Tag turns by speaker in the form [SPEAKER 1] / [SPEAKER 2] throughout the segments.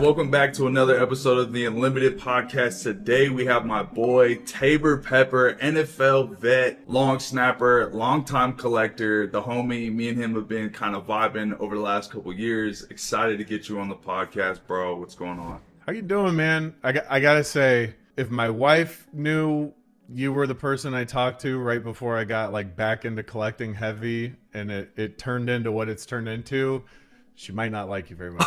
[SPEAKER 1] Welcome back to another episode of the Unlimited Podcast. Today we have my boy Taybor Pepper, NFL vet, long snapper, long-time collector, the homie. Me and him have been kind of vibing over the last couple of years. Excited to get you on the podcast, bro. What's going on?
[SPEAKER 2] How you doing, man? I gotta say, if my wife knew you were the person I talked to right before I got like back into collecting heavy and it turned into what it's turned into, she might not like you very much.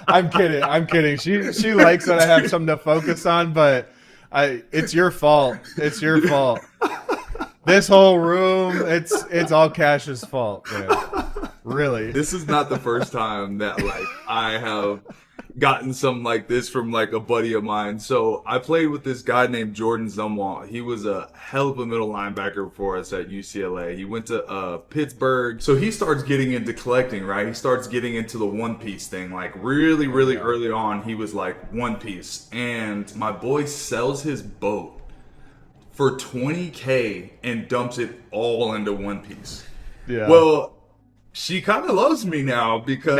[SPEAKER 2] I'm kidding. She likes that I have something to focus on, but it's your fault. It's your fault. This whole room, it's all Cassius' fault, man. Really.
[SPEAKER 1] This is not the first time that like I have gotten something like this from like a buddy of mine. So I played with this guy named Jordan Zumwalt. He was a hell of a middle linebacker for us at UCLA. He went to Pittsburgh. So he starts getting into collecting, right? He starts getting into the One Piece thing. Like really early on, he was like One Piece. And my boy sells his boat for $20K and dumps it all into One Piece.
[SPEAKER 2] Yeah.
[SPEAKER 1] Well, she kind of loves me now because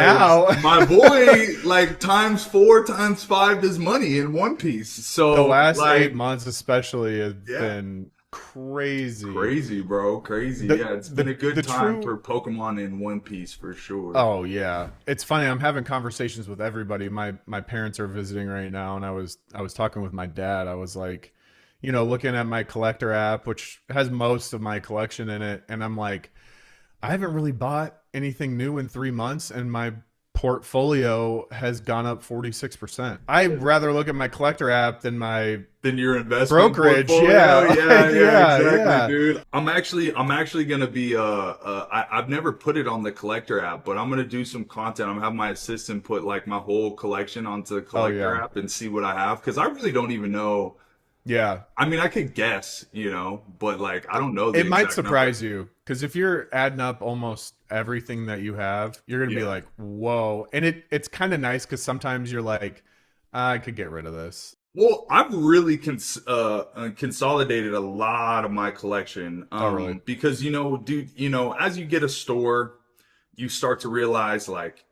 [SPEAKER 1] my boy, like, times 4, times 5 his money in One Piece. So
[SPEAKER 2] the last
[SPEAKER 1] like,
[SPEAKER 2] 8 months especially have been crazy.
[SPEAKER 1] Crazy, bro. Crazy. It's been a good time for Pokemon in One Piece for sure.
[SPEAKER 2] Oh, yeah. It's funny. I'm having conversations with everybody. My parents are visiting right now, and I was talking with my dad. I was like, you know, looking at my collector app, which has most of my collection in it, and I'm like, I haven't really bought anything new in 3 months, and my portfolio has gone up 46%. I'd rather look at my collector app than
[SPEAKER 1] your investment
[SPEAKER 2] brokerage.
[SPEAKER 1] Portfolio.
[SPEAKER 2] Yeah,
[SPEAKER 1] Exactly, dude. I'm actually gonna be I've never put it on the collector app, but I'm gonna do some content. I'm gonna have my assistant put like my whole collection onto the collector app and see what I have, because I really don't even know.
[SPEAKER 2] Yeah.
[SPEAKER 1] I mean, I could guess, you know, but like, I don't know.
[SPEAKER 2] It might surprise you, because if you're adding up almost everything that you have, you're going to be like, whoa. And it's kind of nice, because sometimes you're like, I could get rid of this.
[SPEAKER 1] Well, I've really consolidated a lot of my collection.
[SPEAKER 2] Really?
[SPEAKER 1] Because, you know, dude, you know, as you get a store, you start to realize like,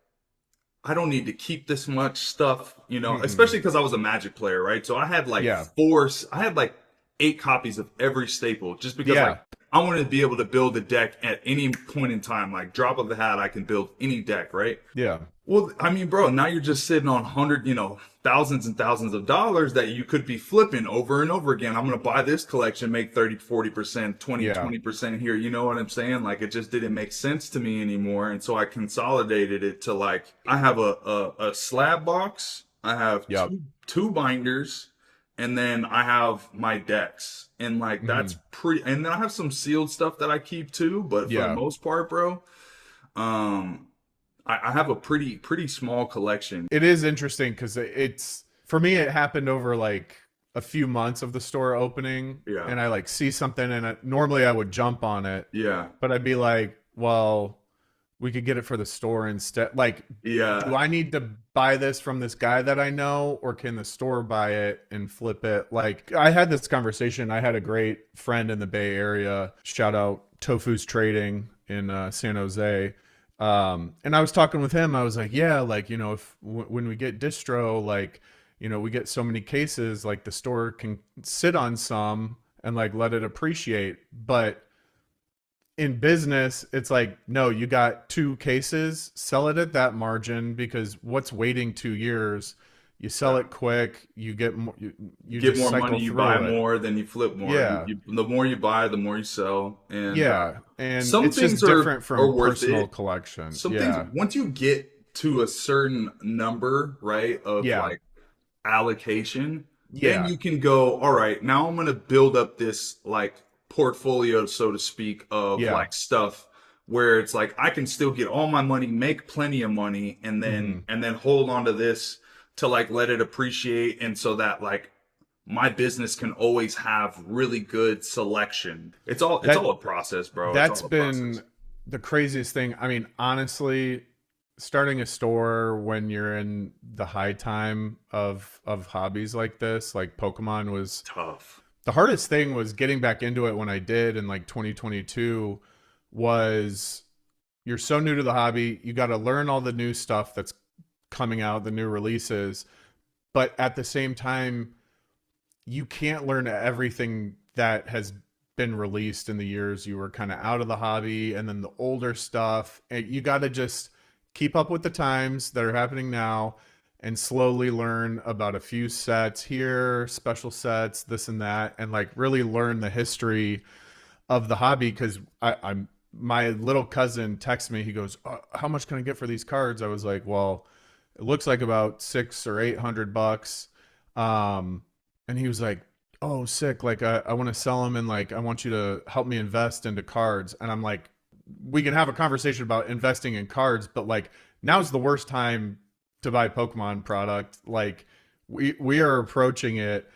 [SPEAKER 1] I don't need to keep this much stuff, you know, especially because I was a Magic player, right? So I had like I had like 8 copies of every staple, just because like I wanted to be able to build a deck at any point in time. Like drop of the hat, I can build any deck, right?
[SPEAKER 2] Yeah.
[SPEAKER 1] Well, I mean, bro, now you're just sitting on thousands and thousands of dollars that you could be flipping over and over again. I'm going to buy this collection, make 30, 40%, 20% here. You know what I'm saying? Like, it just didn't make sense to me anymore. And so I consolidated it to like, I have a slab box. I have two binders, and then I have my decks. And like, that's pretty, and then I have some sealed stuff that I keep too. But for the most part, bro, I have a pretty small collection.
[SPEAKER 2] It is interesting, because for me, it happened over like a few months of the store opening. Yeah. And I like see something, and normally I would jump on it.
[SPEAKER 1] Yeah.
[SPEAKER 2] But I'd be like, well, we could get it for the store instead. Like, do I need to buy this from this guy that I know, or can the store buy it and flip it? Like, I had this conversation. I had a great friend in the Bay Area. Shout out Tofu's Trading in San Jose. And I was talking with him. I was like, yeah, like, you know, when we get distro, like, you know, we get so many cases, like the store can sit on some and like let it appreciate. But in business, it's like, no, you got 2 cases, sell it at that margin, because what's waiting 2 years? You sell it quick, you get more, you
[SPEAKER 1] get
[SPEAKER 2] just
[SPEAKER 1] more money, you buy more, then you flip more.
[SPEAKER 2] Yeah.
[SPEAKER 1] The more you buy, the more you sell. And
[SPEAKER 2] and
[SPEAKER 1] some
[SPEAKER 2] it's
[SPEAKER 1] things
[SPEAKER 2] just different from personal collection.
[SPEAKER 1] Some things, once you get to a certain number, right, of like allocation, then you can go, all right, now I'm going to build up this like portfolio, so to speak, of like stuff where it's like I can still get all my money, make plenty of money, and then hold on to this to like let it appreciate, and so that like my business can always have really good selection. It's all a process, bro.
[SPEAKER 2] That's been the craziest thing. I mean, honestly, starting a store when you're in the high time of hobbies like this, like Pokemon, was
[SPEAKER 1] tough.
[SPEAKER 2] The hardest thing was getting back into it when I did in like 2022. Was you're so new to the hobby, you got to learn all the new stuff that's coming out, the new releases. But at the same time, you can't learn everything that has been released in the years you were kind of out of the hobby, and then the older stuff. And you got to just keep up with the times that are happening now and slowly learn about a few sets here, special sets, this and that, and like really learn the history of the hobby. Because I'm my little cousin texts me, he goes, how much can I get for these cards? I was like, well, it looks like about $600 or $800. And he was like, oh, sick. Like, I want to sell them, and like, I want you to help me invest into cards. And I'm like, we can have a conversation about investing in cards, but like, now's the worst time to buy Pokemon product. Like, we are approaching it.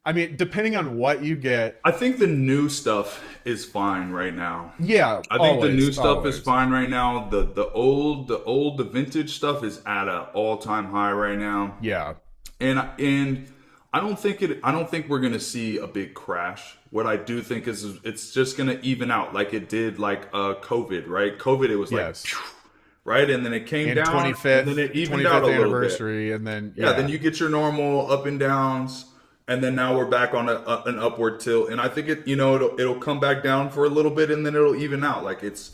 [SPEAKER 2] I mean, depending on what you get.
[SPEAKER 1] I think the new stuff is fine right now.
[SPEAKER 2] Yeah,
[SPEAKER 1] I think the new stuff is fine right now. The old vintage stuff is at an all-time high right now.
[SPEAKER 2] Yeah.
[SPEAKER 1] And I don't think we're gonna see a big crash. What I do think is it's just gonna even out like it did like COVID, right? COVID, it was like phew, right, and then it came down,
[SPEAKER 2] 25th,
[SPEAKER 1] and then it evened out a little
[SPEAKER 2] anniversary,
[SPEAKER 1] bit.
[SPEAKER 2] And then
[SPEAKER 1] then you get your normal up and downs, and then now we're back on an upward tilt. And I think it'll come back down for a little bit, and then it'll even out. Like it's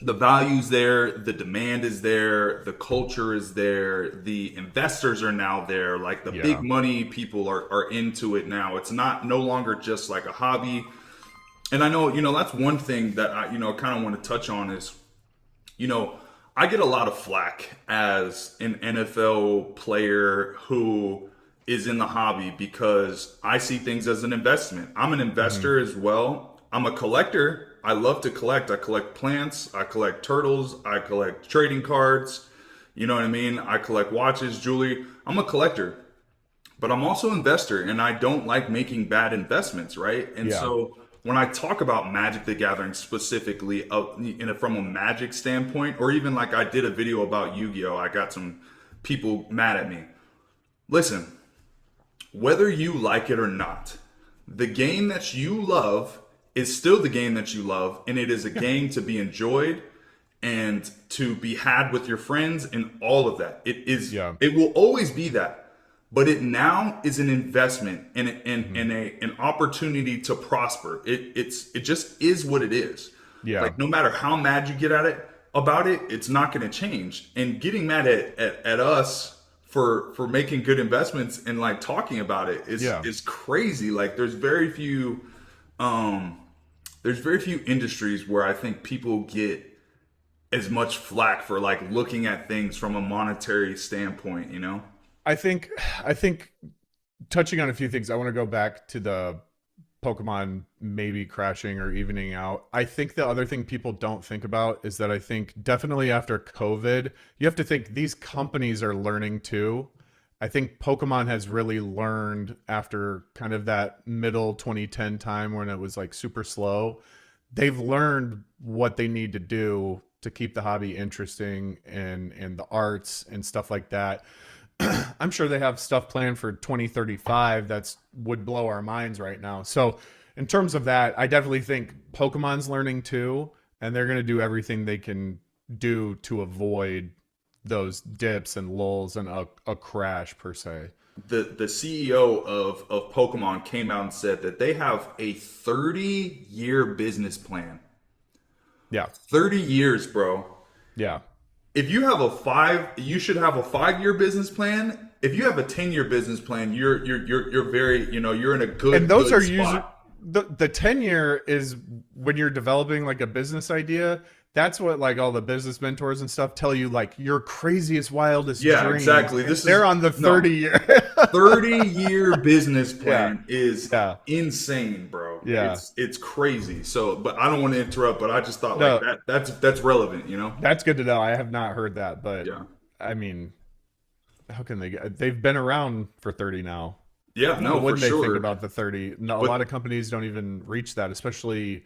[SPEAKER 1] the value's there, the demand is there, the culture is there, the investors are now there. Like the big money people are into it now. It's no longer just like a hobby. And I know, that's one thing that I, kind of want to touch on is, I get a lot of flack as an NFL player who is in the hobby because I see things as an investment. I'm an investor as well. I'm a collector. I love to collect. I collect plants. I collect turtles. I collect trading cards. You know what I mean? I collect watches, jewelry. I'm a collector, but I'm also an investor, and I don't like making bad investments, right? And so when I talk about Magic the Gathering specifically from a Magic standpoint, or even like I did a video about Yu-Gi-Oh! I got some people mad at me. Listen, whether you like it or not, the game that you love is still the game that you love, and it is a game to be enjoyed and to be had with your friends and all of that. It is. It will always be that, but it now is an investment and an opportunity to prosper. It just is what it is. Yeah. Like no matter how mad you get about it, it's not going to change. And getting mad at us for making good investments and like talking about it is crazy. Like there's very few industries where I think people get as much flack for like looking at things from a monetary standpoint, I think
[SPEAKER 2] touching on a few things, I want to go back to the Pokemon maybe crashing or evening out. I think the other thing people don't think about is that I think definitely after COVID, you have to think these companies are learning too. I think Pokemon has really learned after kind of that middle 2010 time when it was like super slow. They've learned what they need to do to keep the hobby interesting and the arts and stuff like that. I'm sure they have stuff planned for 2035 that's would blow our minds right now. So in terms of that, I definitely think Pokemon's learning too, and they're going to do everything they can do to avoid those dips and lulls and a crash per se.
[SPEAKER 1] The CEO of Pokemon came out and said that they have a 30-year business plan.
[SPEAKER 2] Yeah.
[SPEAKER 1] 30 years, bro.
[SPEAKER 2] Yeah.
[SPEAKER 1] If you have you should have a 5-year business plan. If you have a 10-year business plan, you're very, you're in a good
[SPEAKER 2] And those
[SPEAKER 1] good
[SPEAKER 2] are
[SPEAKER 1] spot.
[SPEAKER 2] usually the 10-year is when you're developing like a business idea. That's what like all the business mentors and stuff tell you, like your craziest, wildest dreams.
[SPEAKER 1] Exactly.
[SPEAKER 2] They're on the 30-year.
[SPEAKER 1] 30-year business plan is insane, bro.
[SPEAKER 2] Yeah.
[SPEAKER 1] It's crazy. So, but I don't want to interrupt, but I just thought that's relevant,
[SPEAKER 2] That's good to know. I have not heard that, but I mean, how can they've been around for 30 now.
[SPEAKER 1] Yeah, no,
[SPEAKER 2] wouldn't
[SPEAKER 1] for
[SPEAKER 2] they
[SPEAKER 1] sure.
[SPEAKER 2] think about the 30? No, a lot of companies don't even reach that, especially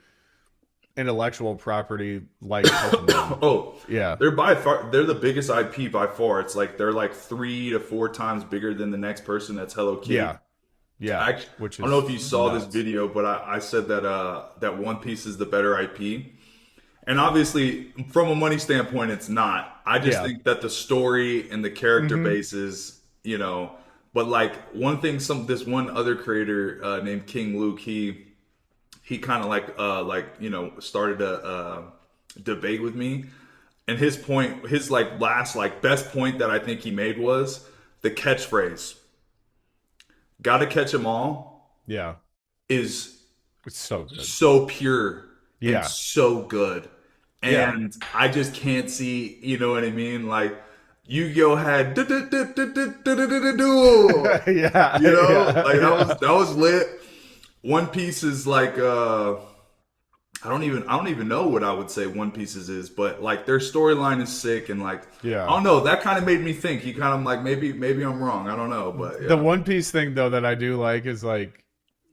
[SPEAKER 2] intellectual property like Pokemon.
[SPEAKER 1] They're the biggest IP by far. It's like they're like 3 to 4 times bigger than the next person that's Hello Kitty.
[SPEAKER 2] I
[SPEAKER 1] don't know if you saw this video, but I said that One Piece is the better IP, and obviously from a money standpoint it's not. I just think that the story and the character bases, you know, but like one thing, this one other creator named King Luke, he kind of like you know started a debate with me, and his point, his like last like best point that I think he made was the catchphrase, "Gotta catch 'em all,"
[SPEAKER 2] Yeah.
[SPEAKER 1] is
[SPEAKER 2] It's so good.
[SPEAKER 1] so pure
[SPEAKER 2] Yeah.
[SPEAKER 1] and so good.
[SPEAKER 2] Yeah.
[SPEAKER 1] And I just can't see, you know what I mean? Like Yu-Gi-Oh had duel.
[SPEAKER 2] Yeah.
[SPEAKER 1] You know,
[SPEAKER 2] Yeah.
[SPEAKER 1] like
[SPEAKER 2] Yeah.
[SPEAKER 1] that was lit. One Piece is like I don't even know what I would say One Piece's is, but like their storyline is sick and like
[SPEAKER 2] Yeah.
[SPEAKER 1] I don't know, that kind of made me think. You kind of like maybe I'm wrong. I don't know, but yeah.
[SPEAKER 2] The One Piece thing though that I do like is like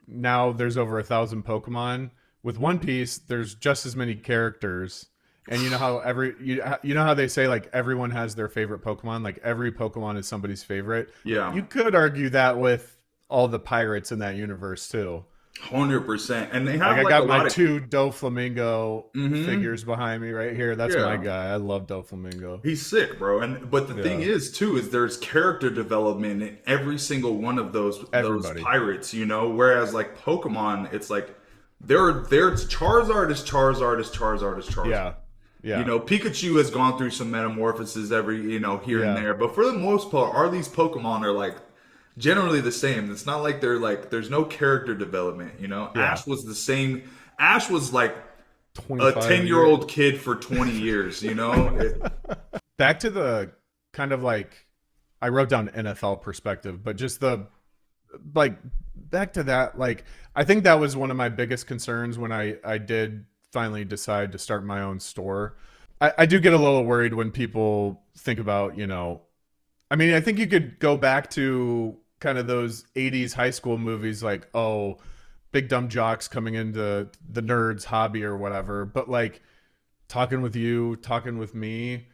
[SPEAKER 2] now there's over 1,000 Pokemon. With One Piece, there's just as many characters. And you know how you know how they say like everyone has their favorite Pokemon, like every Pokemon is somebody's favorite.
[SPEAKER 1] Yeah.
[SPEAKER 2] You could argue that with all the pirates in that universe too.
[SPEAKER 1] 100%. And they
[SPEAKER 2] Like
[SPEAKER 1] have
[SPEAKER 2] I
[SPEAKER 1] like
[SPEAKER 2] got
[SPEAKER 1] a
[SPEAKER 2] my
[SPEAKER 1] lot of
[SPEAKER 2] two Doflamingo figures behind me right here. That's my guy. I love Doflamingo.
[SPEAKER 1] He's sick, bro. And but the thing is too is there's character development in every single one of those pirates, you know. Whereas like Pokemon, it's like there's Charizard is Charizard is Charizard is Charizard.
[SPEAKER 2] Yeah. Yeah.
[SPEAKER 1] You know, Pikachu has gone through some metamorphoses every, you know, here and there. But for the most part, all these Pokemon are like generally the same. It's not like they're like there's no character development, you know.
[SPEAKER 2] Yeah.
[SPEAKER 1] Ash was the same. Ash was like a 10-year-old kid for 20 years, you know.
[SPEAKER 2] Back to the kind of like I wrote down NFL perspective, but just the like back to that, like I think that was one of my biggest concerns when I did finally decide to start my own store. I do get a little worried when people think about, you know, I mean, I think you could go back to kind of those 80s high school movies like, oh, big dumb jocks coming into the nerds hobby or whatever. But like talking with you, talking with me,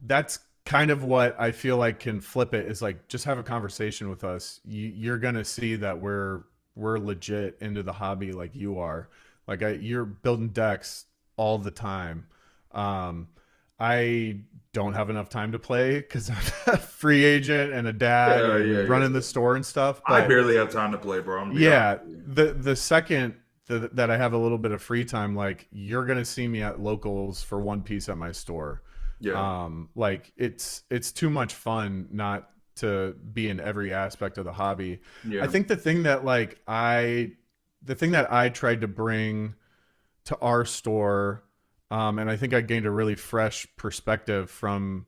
[SPEAKER 2] that's kind of what I feel like can flip it is like, just have a conversation with us. You're going to see that we're legit into the hobby like you are. Like you're building decks all the time. I don't have enough time to play because I'm a free agent and a dad running the store and stuff. But
[SPEAKER 1] I barely have time to play, bro.
[SPEAKER 2] The second that I have a little bit of free time, like you're gonna see me at locals for One Piece at my store.
[SPEAKER 1] Yeah.
[SPEAKER 2] Like it's too much fun not to be in every aspect of the hobby. Yeah. I think the thing that I tried to bring to our store, and I think I gained a really fresh perspective from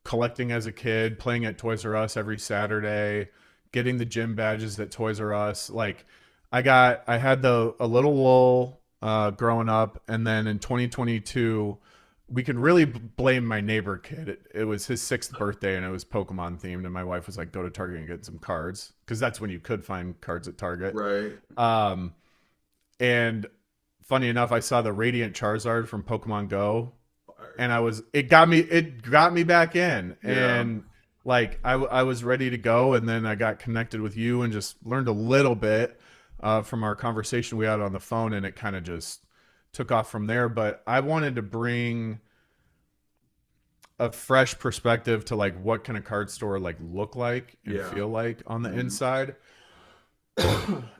[SPEAKER 2] collecting as a kid, playing at Toys R Us every Saturday, getting the gym badges at Toys R Us. Like I had a little lull growing up, and then in 2022, we can really blame my neighbor kid. It was his 6th birthday, and it was Pokemon themed, and my wife was like, "Go to Target and get some cards," because that's when you could find cards at Target.
[SPEAKER 1] Right.
[SPEAKER 2] And funny enough, I saw the Radiant Charizard from Pokemon Go, and it got me back in, and like I was ready to go, and then I got connected with you and just learned a little bit from our conversation we had on the phone, and it kind of just took off from there. But I wanted to bring a fresh perspective to like what can a card store like look like and feel like on the inside.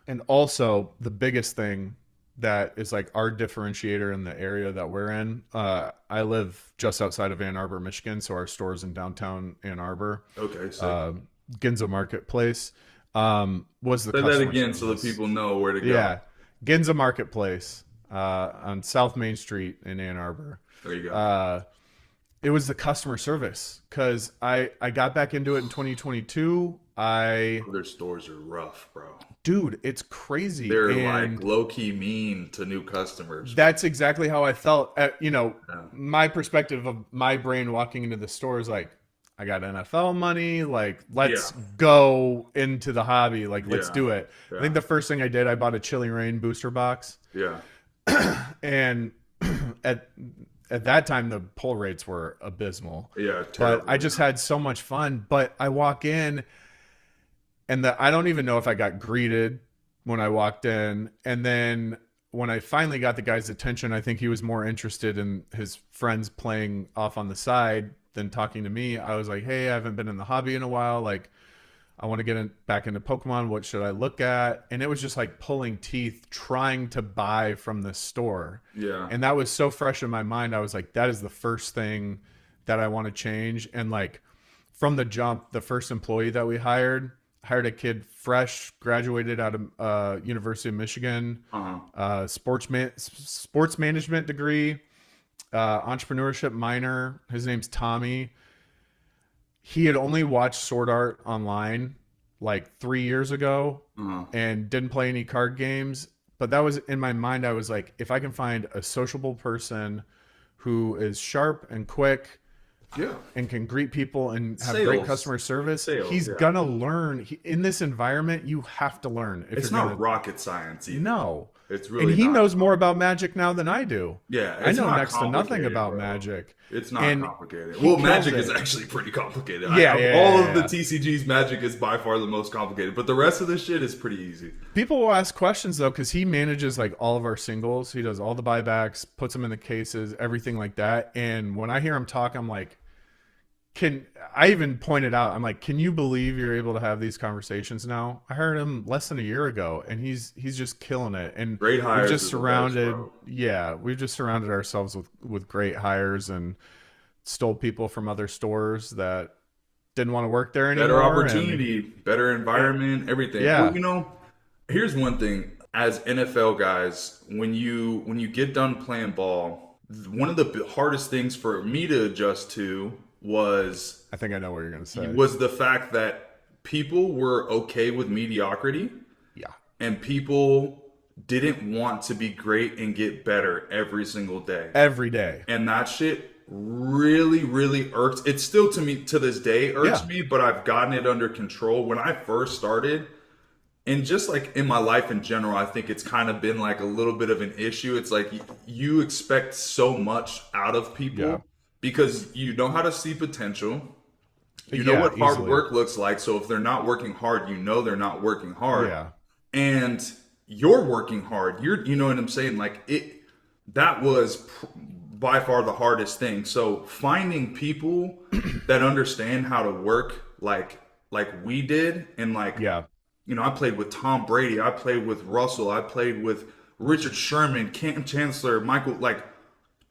[SPEAKER 2] And also the biggest thing that is like our differentiator in the area that we're in. I live just outside of Ann Arbor, Michigan, so our store's in downtown Ann Arbor.
[SPEAKER 1] Okay. So
[SPEAKER 2] Ginza Marketplace was the.
[SPEAKER 1] Say that again so that people know where to go.
[SPEAKER 2] Yeah, Ginza Marketplace on South Main Street in Ann Arbor.
[SPEAKER 1] There you go.
[SPEAKER 2] It was the customer service because I got back into it in 2022.
[SPEAKER 1] Their stores are rough, bro.
[SPEAKER 2] Dude, it's crazy.
[SPEAKER 1] They're like low-key mean to new customers.
[SPEAKER 2] That's exactly how I felt. My perspective of my brain walking into the store is like, I got NFL money. Like, let's go into the hobby. Like, let's do it. I think the first thing I did, I bought a Chilling Reign booster box.
[SPEAKER 1] Yeah.
[SPEAKER 2] And at that time, the pull rates were abysmal.
[SPEAKER 1] Yeah, terrible.
[SPEAKER 2] But I just had so much fun. But I walk in, and I don't even know if I got greeted when I walked in. And then when I finally got the guy's attention, I think he was more interested in his friends playing off on the side than talking to me. I was like, hey, I haven't been in the hobby in a while. Like, I want to get back into Pokemon. What should I look at? And it was just like pulling teeth trying to buy from the store.
[SPEAKER 1] Yeah.
[SPEAKER 2] And that was so fresh in my mind. I was like, that is the first thing that I want to change. And like from the jump, the first employee that we hired a kid fresh, graduated out of University of Michigan, sports management degree, entrepreneurship minor. His name's Tommy. He had only watched Sword Art online like 3 years ago and didn't play any card games. But that was in my mind. I was like, if I can find a sociable person who is sharp and quick, and can greet people and have great customer service, he's gonna learn. In this environment, you have to learn.
[SPEAKER 1] It's not rocket science either.
[SPEAKER 2] No.
[SPEAKER 1] It's really
[SPEAKER 2] and he
[SPEAKER 1] not.
[SPEAKER 2] knows more about Magic now than I do.
[SPEAKER 1] Yeah,
[SPEAKER 2] I know next to nothing about Magic.
[SPEAKER 1] It's not complicated. Well, Magic is actually pretty complicated. All of the TCGs, Magic is by far the most complicated, but the rest of this shit is pretty easy.
[SPEAKER 2] People will ask questions though, because he manages like all of our singles. He does all the buybacks, puts them in the cases, everything like that. And when I hear him talk, I'm like, I even pointed out, I'm like, can you believe you're able to have these conversations now? I heard him less than a year ago, and he's just killing it. And
[SPEAKER 1] great hires.
[SPEAKER 2] We've just surrounded ourselves with great hires and stole people from other stores that didn't want to work there anymore.
[SPEAKER 1] Better opportunity, better environment, everything.
[SPEAKER 2] Yeah.
[SPEAKER 1] Well, here's one thing. As NFL guys, when you get done playing ball, one of the hardest things for me to adjust to was,
[SPEAKER 2] I think I know what you're going to say,
[SPEAKER 1] was the fact that people were okay with mediocrity.
[SPEAKER 2] Yeah. And
[SPEAKER 1] people didn't want to be great and get better every single day.
[SPEAKER 2] Every day.
[SPEAKER 1] And that shit really, really irks. It still to this day irks me, but I've gotten it under control. When I first started, and just like in my life in general, I think it's kind of been like a little bit of an issue. It's like you expect so much out of people. Because you know how to see potential. You know what hard work looks like. So if they're not working hard, you know they're not working hard.
[SPEAKER 2] Yeah.
[SPEAKER 1] And you're working hard. You know what I'm saying? Like that was by far the hardest thing. So finding people that understand how to work like we did, and like, I played with Tom Brady. I played with Russell. I played with Richard Sherman, Cam Chancellor, Michael, like,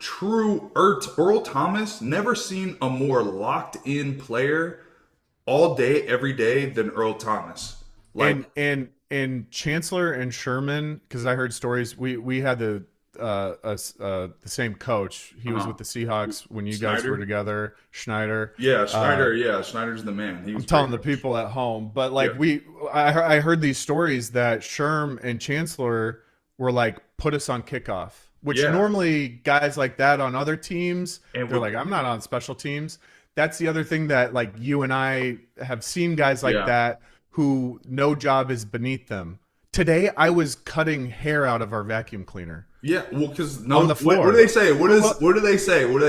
[SPEAKER 1] true Earl Thomas. Never seen a more locked in player all day, every day than Earl Thomas. Like,
[SPEAKER 2] and Chancellor and Sherman, because I heard stories. We had the same coach. He was with the Seahawks when you guys were together. Schneider.
[SPEAKER 1] Yeah, Schneider. Schneider's the man.
[SPEAKER 2] I'm telling the people at home, but like I heard these stories that Sherm and Chancellor were like, put us on kickoff. Which normally guys like that on other teams, they're like, I'm not on special teams. That's the other thing that like you and I have seen guys like that who no job is beneath them. Today, I was cutting hair out of our vacuum cleaner.
[SPEAKER 1] Yeah, well, because
[SPEAKER 2] on the floor.
[SPEAKER 1] What do they say? What do they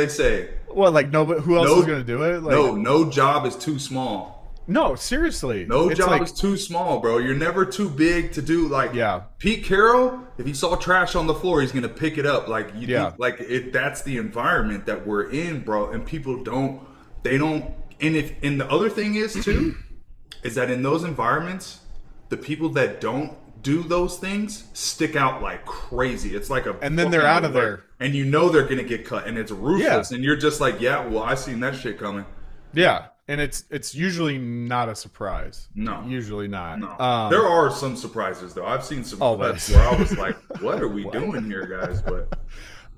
[SPEAKER 1] say?
[SPEAKER 2] Well, like but who else is going to do it? Like,
[SPEAKER 1] no job is too small.
[SPEAKER 2] No, seriously.
[SPEAKER 1] No job is too small, bro. You're never too big to do. Like, Pete Carroll, if he saw trash on the floor, he's gonna pick it up. Like, that's the environment that we're in, bro. And people don't. And the other thing is too, is that in those environments, the people that don't do those things stick out like crazy. It's like
[SPEAKER 2] and then they're out of there,
[SPEAKER 1] and they're gonna get cut, and it's ruthless. And you're just like, I seen that shit coming.
[SPEAKER 2] Yeah. And it's usually not a surprise.
[SPEAKER 1] No.
[SPEAKER 2] Usually not.
[SPEAKER 1] No. There are some surprises, though. I've seen some clips where I was like, what are we doing here, guys? But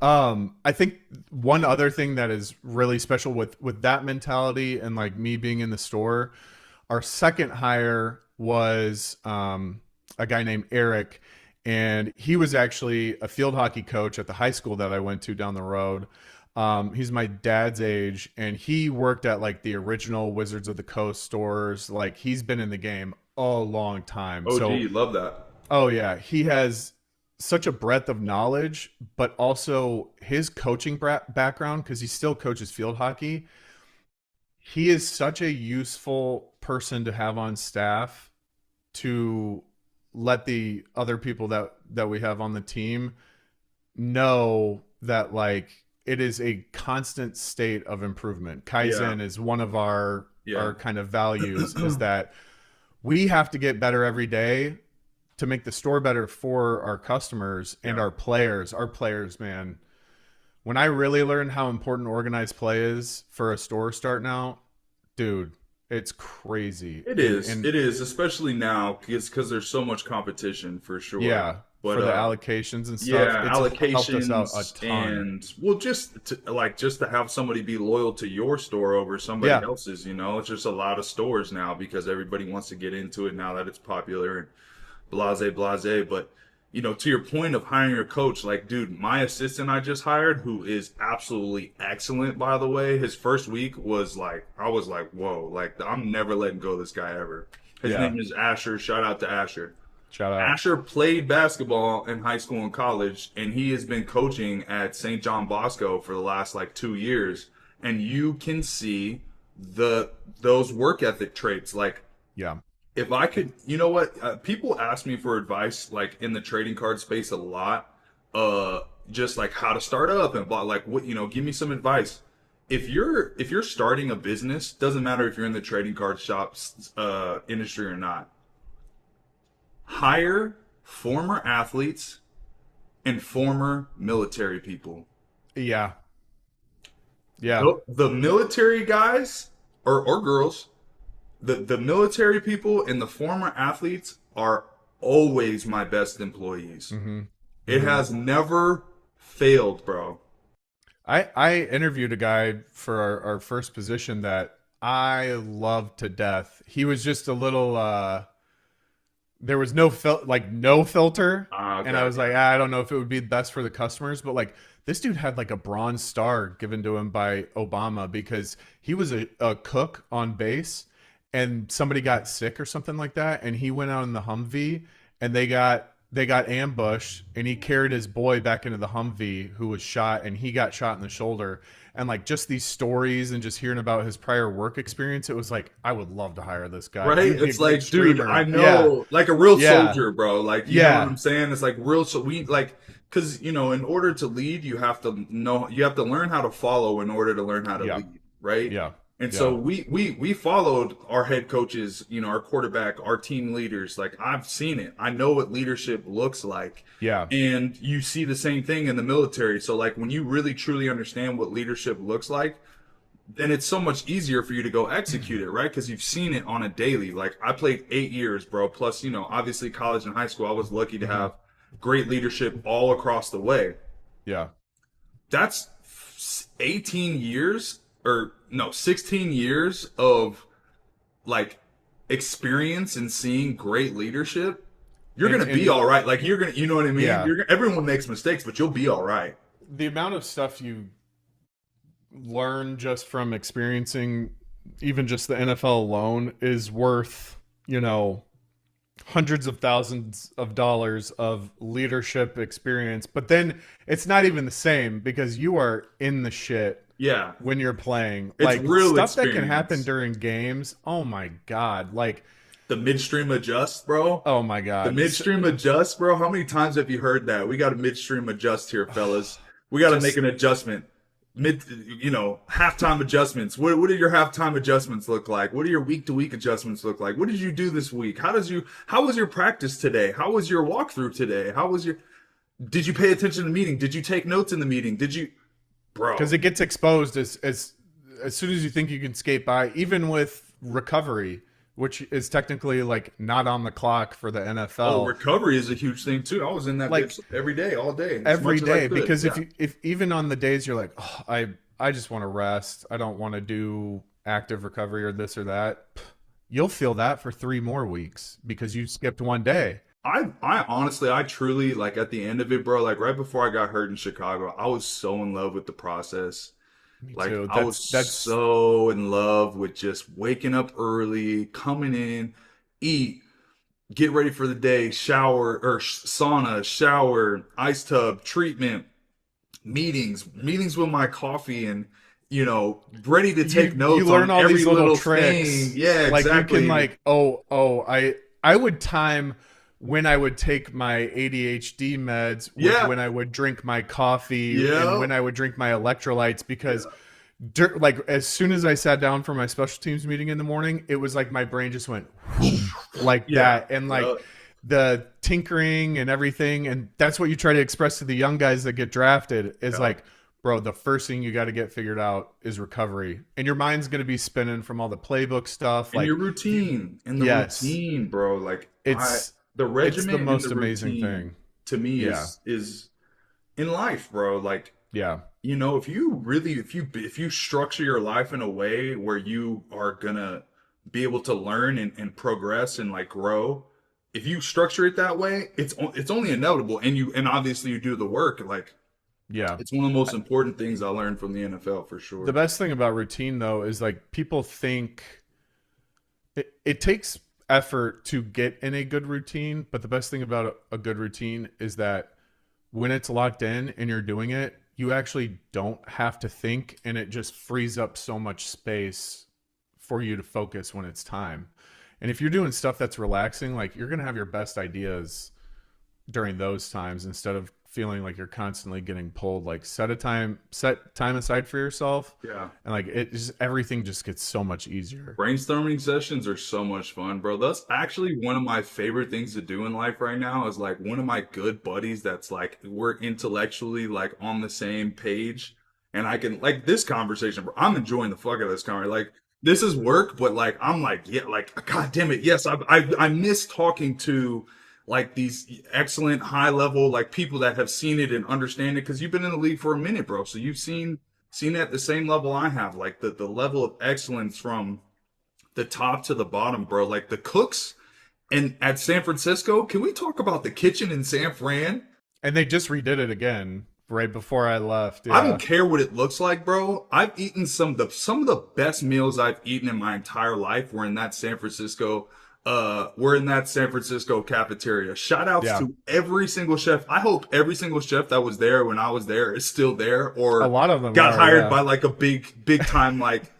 [SPEAKER 2] I think one other thing that is really special with that mentality and like me being in the store, our second hire was a guy named Eric. And he was actually a field hockey coach at the high school that I went to down the road. He's my dad's age, and he worked at like the original Wizards of the Coast stores. Like, he's been in the game a long time.
[SPEAKER 1] Love that.
[SPEAKER 2] Oh yeah, he has such a breadth of knowledge, but also his coaching background, because he still coaches field hockey. He is such a useful person to have on staff to let the other people that we have on the team know that like it is a constant state of improvement. Kaizen is one of our kind of values, is that we have to get better every day to make the store better for our customers and our players. Our players, man. When I really learned how important organized play is for a store starting out, dude, it's crazy.
[SPEAKER 1] It is. It is, especially now because there's so much competition for sure.
[SPEAKER 2] Yeah. But, for the allocations and stuff.
[SPEAKER 1] Yeah, allocations
[SPEAKER 2] helped us out a ton.
[SPEAKER 1] And well, just to have somebody be loyal to your store over somebody else's, you know, it's just a lot of stores now because everybody wants to get into it now that it's popular and blase. But you know, to your point of hiring a coach, like, dude, my assistant I just hired, who is absolutely excellent, by the way, his first week was like, I was like, whoa, like, I'm never letting go of this guy ever. His name is Asher. Shout out to Asher.
[SPEAKER 2] Shout out.
[SPEAKER 1] Asher played basketball in high school and college, and he has been coaching at St. John Bosco for the last like 2 years. And you can see those work ethic traits. Like, if I could, you know what? People ask me for advice, like in the trading card space, a lot. Just like how to start up and blah, like what, you know, give me some advice. If you're starting a business, doesn't matter if you're in the trading card shops industry or not. Hire former athletes and former military people.
[SPEAKER 2] Yeah.
[SPEAKER 1] The military guys or girls. The military people and the former athletes are always my best employees. It has never failed, bro.
[SPEAKER 2] I interviewed a guy for our first position that I loved to death. He was just a little there was no filter, and I was like, I don't know if it would be best for the customers, but like this dude had like a Bronze Star given to him by Obama because he was a cook on base. And somebody got sick or something like that, and he went out in the Humvee, and they got ambushed, and he carried his boy back into the Humvee who was shot, and he got shot in the shoulder. And like just these stories and just hearing about his prior work experience, it was like, I would love to hire this guy.
[SPEAKER 1] Right? It's like, dude, I know, like a real soldier, bro. Like, you know what I'm saying? It's like real. So we like, because you know, in order to lead, you have to learn how to follow in order to learn how to lead, right?
[SPEAKER 2] Yeah.
[SPEAKER 1] And so we followed our head coaches, you know, our quarterback, our team leaders. Like, I've seen it. I know what leadership looks like.
[SPEAKER 2] Yeah.
[SPEAKER 1] And you see the same thing in the military. So like when you really truly understand what leadership looks like, then it's so much easier for you to go execute it, right? Because you've seen it on a daily. Like, I played 8 years, bro. Plus, you know, obviously college and high school, I was lucky to have great leadership all across the way.
[SPEAKER 2] Yeah.
[SPEAKER 1] That's 18 years. 16 years of like experience and seeing great leadership. You're going to be all right. Like, you're going to, you know what I mean?
[SPEAKER 2] Yeah.
[SPEAKER 1] Everyone makes mistakes, but you'll be all right.
[SPEAKER 2] The amount of stuff you learn just from experiencing even just the NFL alone is worth, you know, hundreds of thousands of dollars of leadership experience. But then it's not even the same because you are in the shit.
[SPEAKER 1] Yeah.
[SPEAKER 2] When you're playing,
[SPEAKER 1] it's
[SPEAKER 2] like
[SPEAKER 1] real
[SPEAKER 2] stuff
[SPEAKER 1] experience.
[SPEAKER 2] That can happen during games. Oh my God. Like
[SPEAKER 1] the midstream adjust, bro.
[SPEAKER 2] Oh my God.
[SPEAKER 1] The midstream adjust, bro. How many times have you heard that? We got a midstream adjust here, fellas. We got to make an adjustment. Halftime adjustments. What do your halftime adjustments look like? What do your week to week adjustments look like? What did you do this week? How was your practice today? How was your walkthrough today? Did you pay attention to the meeting? Did you take notes in the meeting? Bro.
[SPEAKER 2] Because it gets exposed as soon as you think you can skate by, even with recovery, which is technically like not on the clock for the NFL.
[SPEAKER 1] Oh, recovery is a huge thing too. I was in that like every day, all day,
[SPEAKER 2] every day. Because if even on the days you're like, oh, I just want to rest, I don't want to do active recovery or this or that, you'll feel that for 3 more weeks because you skipped one day.
[SPEAKER 1] I honestly, I truly, like at the end of it, bro, like right before I got hurt in Chicago, I was so in love with the process.
[SPEAKER 2] Me
[SPEAKER 1] like
[SPEAKER 2] too.
[SPEAKER 1] I was so in love with just waking up early, coming in, eat, get ready for the day, shower or sauna, shower, ice tub, treatment, meetings with my coffee and, you know, ready to take notes.
[SPEAKER 2] You learn
[SPEAKER 1] on
[SPEAKER 2] all
[SPEAKER 1] every
[SPEAKER 2] these little tricks.
[SPEAKER 1] thing. Yeah,
[SPEAKER 2] like
[SPEAKER 1] exactly.
[SPEAKER 2] You can like, I would time when I would take my ADHD meds,
[SPEAKER 1] Yeah.
[SPEAKER 2] when I would drink my coffee,
[SPEAKER 1] Yeah.
[SPEAKER 2] and when I would drink my electrolytes, because like as soon as I sat down for my special teams meeting in the morning, it was like my brain just went like that, and like the tinkering and everything, and that's what you try to express to the young guys that get drafted is like, bro, the first thing you got to get figured out is recovery, and your mind's going to be spinning from all the playbook stuff,
[SPEAKER 1] and
[SPEAKER 2] like
[SPEAKER 1] your routine, and the routine, bro. Like the regimen,
[SPEAKER 2] it's the most
[SPEAKER 1] and the
[SPEAKER 2] amazing
[SPEAKER 1] routine,
[SPEAKER 2] thing
[SPEAKER 1] to me is in life, bro. Like, you know, if you really, if you structure your life in a way where you are gonna be able to learn and progress and like grow, if you structure it that way, it's only inevitable. And obviously you do the work. Like, it's one of the most important things I learned from the NFL for sure.
[SPEAKER 2] The best thing about routine though is like people think it takes effort to get in a good routine, but the best thing about a good routine is that when it's locked in and you're doing it, you actually don't have to think, and it just frees up so much space for you to focus when it's time. And if you're doing stuff that's relaxing, like you're going to have your best ideas during those times instead of feeling like you're constantly getting pulled. Like set time aside for yourself.
[SPEAKER 1] Yeah.
[SPEAKER 2] And like everything just gets so much easier.
[SPEAKER 1] Brainstorming sessions are so much fun, bro. That's actually one of my favorite things to do in life right now is like one of my good buddies that's like we're intellectually like on the same page, and I can like this conversation, bro. I'm enjoying the fuck out of this conversation. Like this is work, but like I'm like, yeah, like god damn it, yes, I miss talking to like these excellent high level like people that have seen it and understand it, because you've been in the league for a minute, bro. So you've seen it at the same level I have, like the level of excellence from the top to the bottom, bro. Like the cooks and at San Francisco, can we talk about the kitchen in San Fran?
[SPEAKER 2] And they just redid it again right before I left.
[SPEAKER 1] I don't care what it looks like, bro. I've eaten some of the best meals I've eaten in my entire life were in that San Francisco cafeteria. Shout outs to every single chef. I hope every single chef that was there when I was there is still there, or
[SPEAKER 2] a lot of them
[SPEAKER 1] got hired by like a big time like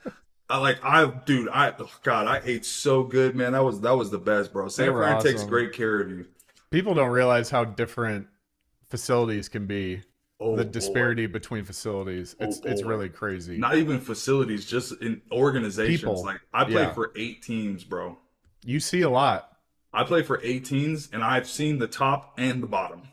[SPEAKER 1] I ate so good, man. That was the best, bro. San Fran takes great care of you.
[SPEAKER 2] People don't realize how different facilities can be. The disparity between facilities. It's really crazy.
[SPEAKER 1] Not even facilities, just in organizations. People. Like I played for 8 teams, bro.
[SPEAKER 2] You see a lot.
[SPEAKER 1] I play for 8 teams, and I've seen the top and the bottom.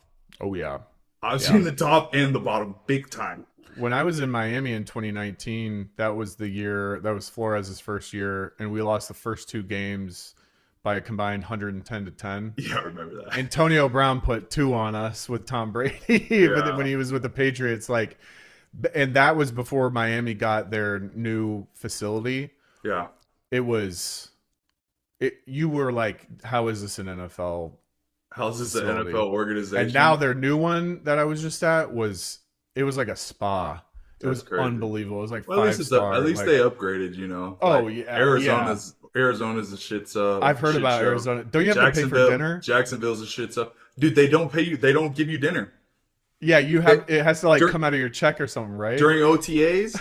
[SPEAKER 2] Oh, yeah.
[SPEAKER 1] I've seen the top and the bottom big time.
[SPEAKER 2] When I was in Miami in 2019, that was the year, that was Flores' first year, and we lost the first 2 games by a combined 110-10.
[SPEAKER 1] Yeah, I remember that.
[SPEAKER 2] Antonio Brown put 2 on us with Tom Brady when he was with the Patriots. Like, and that was before Miami got their new facility.
[SPEAKER 1] Yeah.
[SPEAKER 2] You were like, how is this an NFL?
[SPEAKER 1] How's this an NFL organization?
[SPEAKER 2] And now their new one that I was just at was like a spa. It was crazy. Unbelievable. It was like 5-star.
[SPEAKER 1] At least they upgraded, you know.
[SPEAKER 2] Oh,
[SPEAKER 1] like,
[SPEAKER 2] yeah.
[SPEAKER 1] Arizona's a shit up.
[SPEAKER 2] I've heard about show. Arizona. Don't you have to pay for dinner?
[SPEAKER 1] Jacksonville's a shit up. Dude, they don't pay you. They don't give you dinner.
[SPEAKER 2] Yeah, you have. It has to like come out of your check or something, right?
[SPEAKER 1] During OTAs,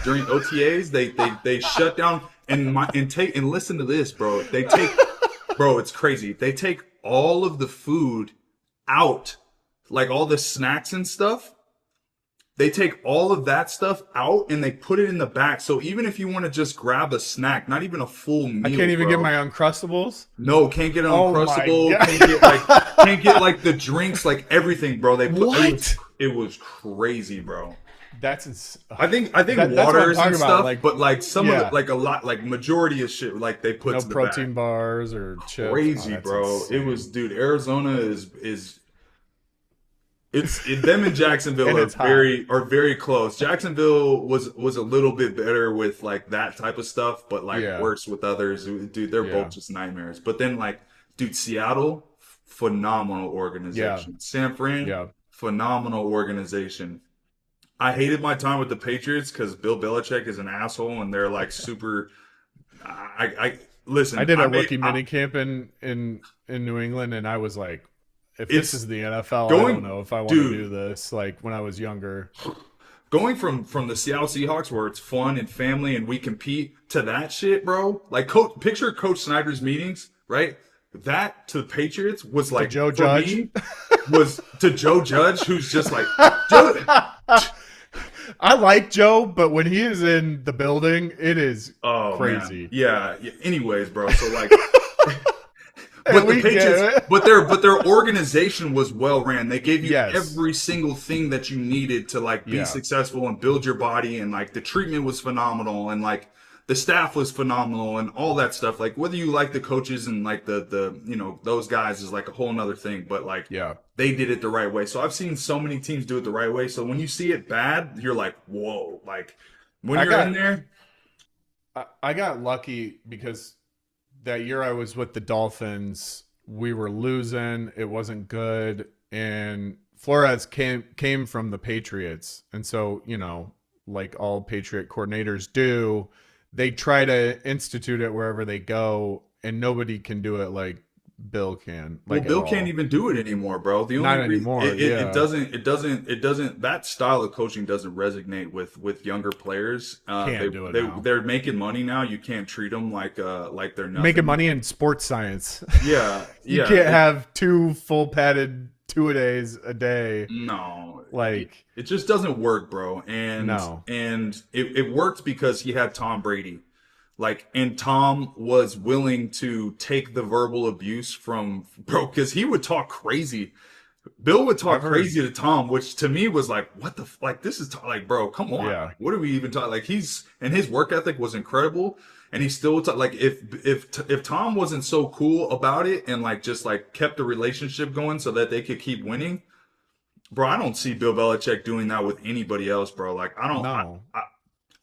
[SPEAKER 1] they shut down and listen to this, bro. They take, bro, it's crazy. They take all of the food out, like all the snacks and stuff. They take all of that stuff out and they put it in the back. So even if you want to just grab a snack, not even a full meal,
[SPEAKER 2] I can't even get my Uncrustables.
[SPEAKER 1] No, can't get an Uncrustable. Can't get like the drinks, like everything, bro. They put it was crazy, bro. I think waters and stuff, like, but like some of it, like a lot, like majority of shit, like they put
[SPEAKER 2] no
[SPEAKER 1] to the
[SPEAKER 2] protein
[SPEAKER 1] back.
[SPEAKER 2] Bars or chips.
[SPEAKER 1] Crazy, bro. Insane. It was, dude. Arizona is. Them and Jacksonville are very close. Jacksonville was a little bit better with like that type of stuff, but like worse with others. Dude, they're both just nightmares. But then like, dude, Seattle, phenomenal organization. San Fran, phenomenal organization. I hated my time with the Patriots because Bill Belichick is an asshole and they're like super. Listen.
[SPEAKER 2] I did a rookie minicamp in New England, and I was like, if this is the NFL, I don't know if I want to do this. Like when I was younger,
[SPEAKER 1] going from the Seattle Seahawks where it's fun and family and we compete to that shit, bro. Like picture Coach Snyder's meetings, right? that to the Patriots was like,
[SPEAKER 2] Joe
[SPEAKER 1] for
[SPEAKER 2] Judge
[SPEAKER 1] me, was to Joe Judge, who's just like, Joe,
[SPEAKER 2] I like Joe, but when he is in the building, it is
[SPEAKER 1] oh
[SPEAKER 2] crazy.
[SPEAKER 1] man, yeah. Anyways, bro, so like,
[SPEAKER 2] But
[SPEAKER 1] the Patriots, but their organization was well ran. They gave you every single thing that you needed to like be successful and build your body, and like the treatment was phenomenal, and like the staff was phenomenal, and all that stuff. Like whether you like the coaches and like the you know those guys is like a whole nother thing, but like they did it the right way. So I've seen so many teams do it the right way. So when you see it bad, you're like, whoa! Like when you're in there,
[SPEAKER 2] I got lucky because that year I was with the Dolphins, we were losing. It wasn't good. And Flores came from the Patriots. And so, you know, like all Patriot coordinators do, they try to institute it wherever they go, and nobody can do it like Bill can. Like,
[SPEAKER 1] well, Bill can't even do it anymore, bro. The only
[SPEAKER 2] Not anymore.
[SPEAKER 1] It doesn't. That style of coaching doesn't resonate with younger players. They're making money now. You can't treat them like they're nothing.
[SPEAKER 2] Making money in sports science.
[SPEAKER 1] Yeah,
[SPEAKER 2] you can't have 2 full padded 2-a-days a day.
[SPEAKER 1] No,
[SPEAKER 2] like
[SPEAKER 1] it just doesn't work, bro. And it worked because he had Tom Brady. Like, and Tom was willing to take the verbal abuse from bro, because he would talk crazy. Bill would talk crazy to Tom, which to me was like, what the like? This is like, bro, come on.
[SPEAKER 2] Yeah.
[SPEAKER 1] Like, what are we even talking? Like, his work ethic was incredible, and he still would talk. Like, if Tom wasn't so cool about it and like just like kept the relationship going so that they could keep winning, bro, I don't see Bill Belichick doing that with anybody else, bro. Like, I don't know.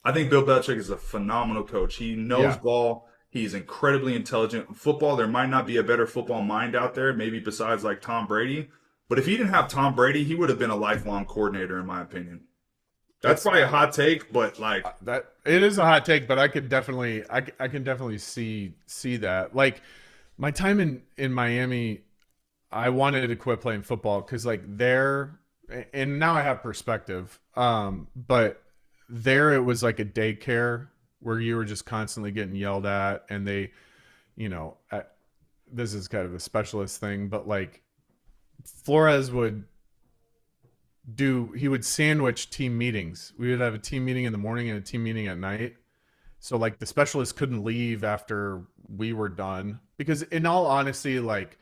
[SPEAKER 1] I think Bill Belichick is a phenomenal coach. He knows ball. He's incredibly intelligent. Football, there might not be a better football mind out there, maybe besides like Tom Brady. But if he didn't have Tom Brady, he would have been a lifelong coordinator, in my opinion. That's probably a hot take, but like
[SPEAKER 2] that it is a hot take. But I could definitely, I can definitely see that. Like my time in Miami, I wanted to quit playing football because like there, and now I have perspective. But there it was like a daycare where you were just constantly getting yelled at, and they, you know, this is kind of a specialist thing, but like Flores would sandwich team meetings. We would have a team meeting in the morning and a team meeting at night. So like the specialists couldn't leave after we were done, because in all honesty, like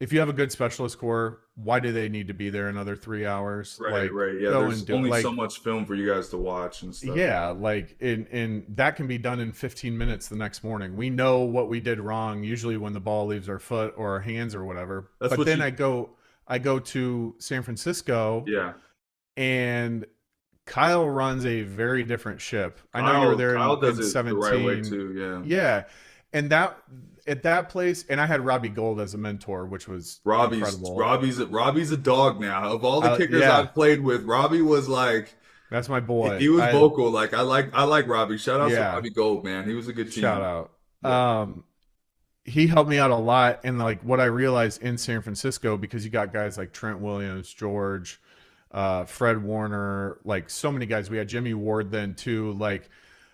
[SPEAKER 2] if you have a good specialist core, why do they need to be there another 3 hours?
[SPEAKER 1] Right. Yeah, there's only so much film for you guys to watch and stuff.
[SPEAKER 2] Yeah, like in that can be done in 15 minutes the next morning. We know what we did wrong usually when the ball leaves our foot or our hands or whatever. But then I go to San Francisco.
[SPEAKER 1] Yeah.
[SPEAKER 2] And Kyle runs a very different ship. I know you were there
[SPEAKER 1] Kyle does
[SPEAKER 2] in
[SPEAKER 1] it
[SPEAKER 2] 17.
[SPEAKER 1] the right way too, yeah.
[SPEAKER 2] Yeah. And that at that place, and I had Robbie Gould as a mentor, which was incredible.
[SPEAKER 1] Robbie's a dog now. Of all the kickers I've played with, Robbie was like,
[SPEAKER 2] that's my boy.
[SPEAKER 1] He was vocal. Like I like Robbie. Shout out to Robbie Gould, man. He was a good team.
[SPEAKER 2] Shout out. Yeah. He helped me out a lot, and like what I realized in San Francisco, because you got guys like Trent Williams, George, Fred Warner, like so many guys. We had Jimmy Ward then too. Like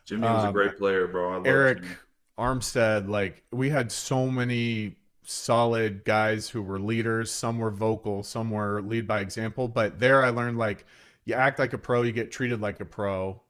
[SPEAKER 1] Jimmy was a great player, bro. I love
[SPEAKER 2] Eric
[SPEAKER 1] Jimmy.
[SPEAKER 2] Armstead. Like we had so many solid guys who were leaders. Some were vocal, some were lead by example. But there I learned, like, you act like a pro, you get treated like a pro,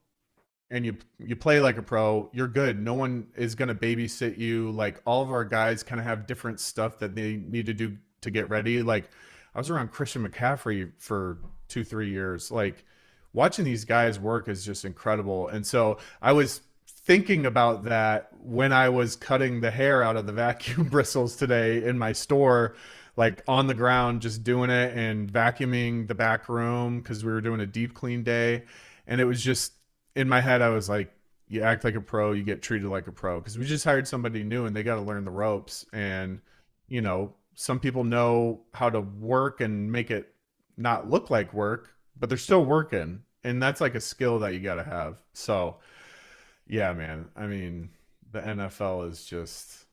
[SPEAKER 2] and you play like a pro, you're good. No one is going to babysit you. Like all of our guys kind of have different stuff that they need to do to get ready. Like I was around Christian McCaffrey for 2-3 years. Like watching these guys work is just incredible. And so I was thinking about that when I was cutting the hair out of the vacuum bristles today in my store, like on the ground, just doing it and vacuuming the back room because we were doing a deep clean day. And it was just in my head, I was like, you act like a pro, you get treated like a pro, because we just hired somebody new and they got to learn the ropes. And, you know, some people know how to work and make it not look like work, but they're still working. And that's like a skill that you got to have. So yeah, man. I mean, the NFL is just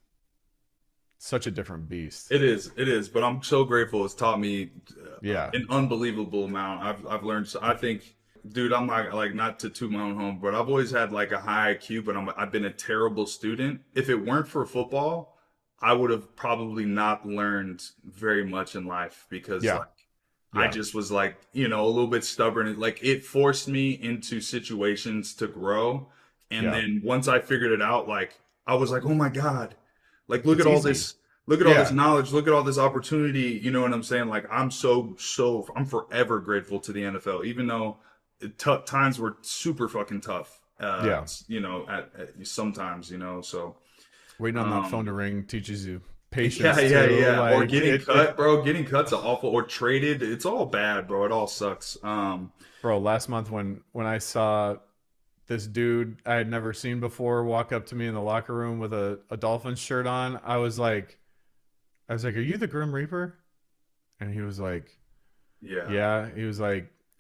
[SPEAKER 2] such a different beast.
[SPEAKER 1] It is. But I'm so grateful. It's taught me an unbelievable amount. I've learned. So I think, dude, I'm not to toot my own home, but I've always had like a high IQ, but I've been a terrible student. If it weren't for football, I would have probably not learned very much in life because
[SPEAKER 2] Yeah.
[SPEAKER 1] like I
[SPEAKER 2] Yeah.
[SPEAKER 1] just was like, you know, a little bit stubborn. Like it forced me into situations to grow. And
[SPEAKER 2] Yeah.
[SPEAKER 1] then once I figured it out, like I was like, oh my God, like
[SPEAKER 2] It's easy.
[SPEAKER 1] look at all this
[SPEAKER 2] Yeah.
[SPEAKER 1] knowledge, look at all this opportunity. You know what I'm saying? Like I'm forever grateful to the NFL, even though times were super fucking tough.
[SPEAKER 2] Yeah.
[SPEAKER 1] You know, sometimes, you know, so.
[SPEAKER 2] Waiting on that phone
[SPEAKER 1] Um,
[SPEAKER 2] to ring teaches you
[SPEAKER 1] yeah,
[SPEAKER 2] patience
[SPEAKER 1] yeah,
[SPEAKER 2] too.
[SPEAKER 1] yeah. Or
[SPEAKER 2] Like
[SPEAKER 1] getting
[SPEAKER 2] it
[SPEAKER 1] cut, bro. Getting cut's awful. Or traded. It's all bad, bro. It all sucks.
[SPEAKER 2] bro, last month when I saw this dude I had never seen before walk up to me in the locker room with a Dolphins shirt on, I was like, "Are you the Grim Reaper?" And he was like,
[SPEAKER 1] Yeah.
[SPEAKER 2] "Yeah."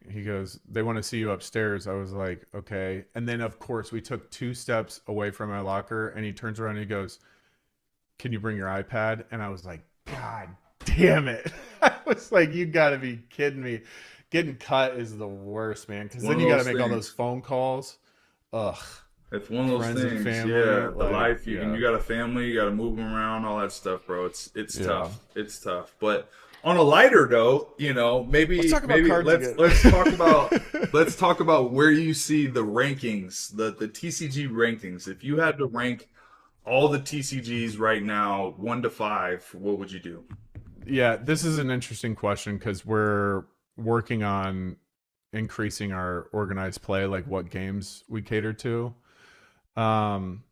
[SPEAKER 2] He goes, "They want to see you upstairs." I was like, "Okay." And then of course we took 2 steps away from my locker and he turns around and he goes, "Can you bring your iPad?" And I was like, "God damn it." I was like, "You got to be kidding me." Getting cut is the worst, man, cuz
[SPEAKER 1] One
[SPEAKER 2] then
[SPEAKER 1] of
[SPEAKER 2] you got to
[SPEAKER 1] those
[SPEAKER 2] make all those
[SPEAKER 1] things.
[SPEAKER 2] phone calls. Ugh.
[SPEAKER 1] It's one of those
[SPEAKER 2] Friends and
[SPEAKER 1] things.
[SPEAKER 2] family,
[SPEAKER 1] Yeah. The
[SPEAKER 2] like,
[SPEAKER 1] life. You
[SPEAKER 2] yeah.
[SPEAKER 1] got a family. You got to move them around. All that stuff, bro. It's
[SPEAKER 2] Yeah.
[SPEAKER 1] tough. It's tough. But on a lighter note, you know,
[SPEAKER 2] Let's
[SPEAKER 1] maybe
[SPEAKER 2] talk about cards again.
[SPEAKER 1] let's talk about where you see the rankings, the TCG rankings. If you had to rank all the TCGs right now, 1 to 5, what would you do?
[SPEAKER 2] Yeah, this is an interesting question because we're working on increasing our organized play, like what games we cater to. Um,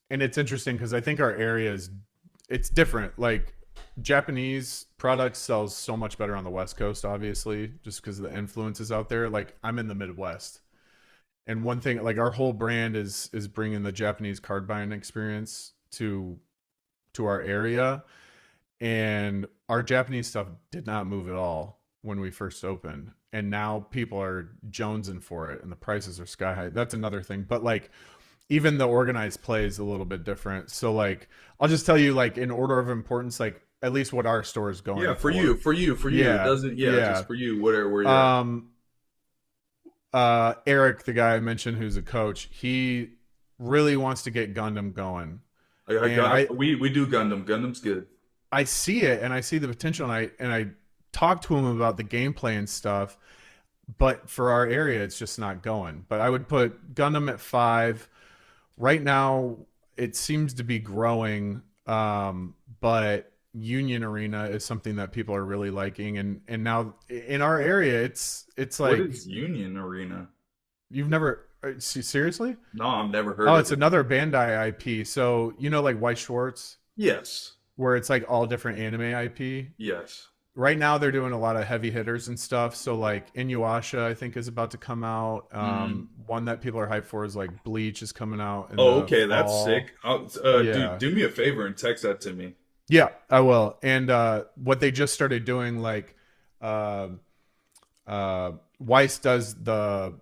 [SPEAKER 2] and it's interesting because I think our area is it's different. Like Japanese products sells so much better on the West Coast, obviously, just because of the influences out there. Like I'm in the Midwest, and one thing, like our whole brand is bringing the Japanese card buying experience to our area, and our Japanese stuff did not move at all when we first opened, and now people are jonesing for it, and the prices are sky high. That's another thing, but like even the organized play is a little bit different. So like I'll just tell you like in order of importance, like at least what our store is
[SPEAKER 1] Yeah,
[SPEAKER 2] going
[SPEAKER 1] for you,
[SPEAKER 2] for.
[SPEAKER 1] for you, for you. It
[SPEAKER 2] Yeah,
[SPEAKER 1] doesn't. Yeah,
[SPEAKER 2] yeah.
[SPEAKER 1] just for you. Where you're at.
[SPEAKER 2] Um, Eric, the guy I mentioned who's a coach, he really wants to get Gundam going,
[SPEAKER 1] I
[SPEAKER 2] and
[SPEAKER 1] got. We do Gundam. Gundam's good.
[SPEAKER 2] I see it and I see the potential, and I talk to him about the gameplay and stuff, but for our area it's just not going. But I would put Gundam at 5 right now. It seems to be growing, but Union Arena is something that people are really liking, and now in our area it's
[SPEAKER 1] What
[SPEAKER 2] like
[SPEAKER 1] is Union Arena?
[SPEAKER 2] you've never seriously.
[SPEAKER 1] No, I've never heard
[SPEAKER 2] Oh,
[SPEAKER 1] of
[SPEAKER 2] it's
[SPEAKER 1] it.
[SPEAKER 2] another Bandai IP. So you know, like White Schwartz,
[SPEAKER 1] Yes,
[SPEAKER 2] where it's like all different anime IP.
[SPEAKER 1] yes.
[SPEAKER 2] Right now, they're doing a lot of heavy hitters and stuff. So like Inuyasha, I think is about to come out.
[SPEAKER 1] Mm.
[SPEAKER 2] One that people are hyped for is like Bleach is coming out in
[SPEAKER 1] Oh,
[SPEAKER 2] the
[SPEAKER 1] okay, that's
[SPEAKER 2] fall.
[SPEAKER 1] sick. Dude,
[SPEAKER 2] Yeah,
[SPEAKER 1] do me a favor and text that to me.
[SPEAKER 2] yeah, I will. And what they just started doing, like uh, Weiss does the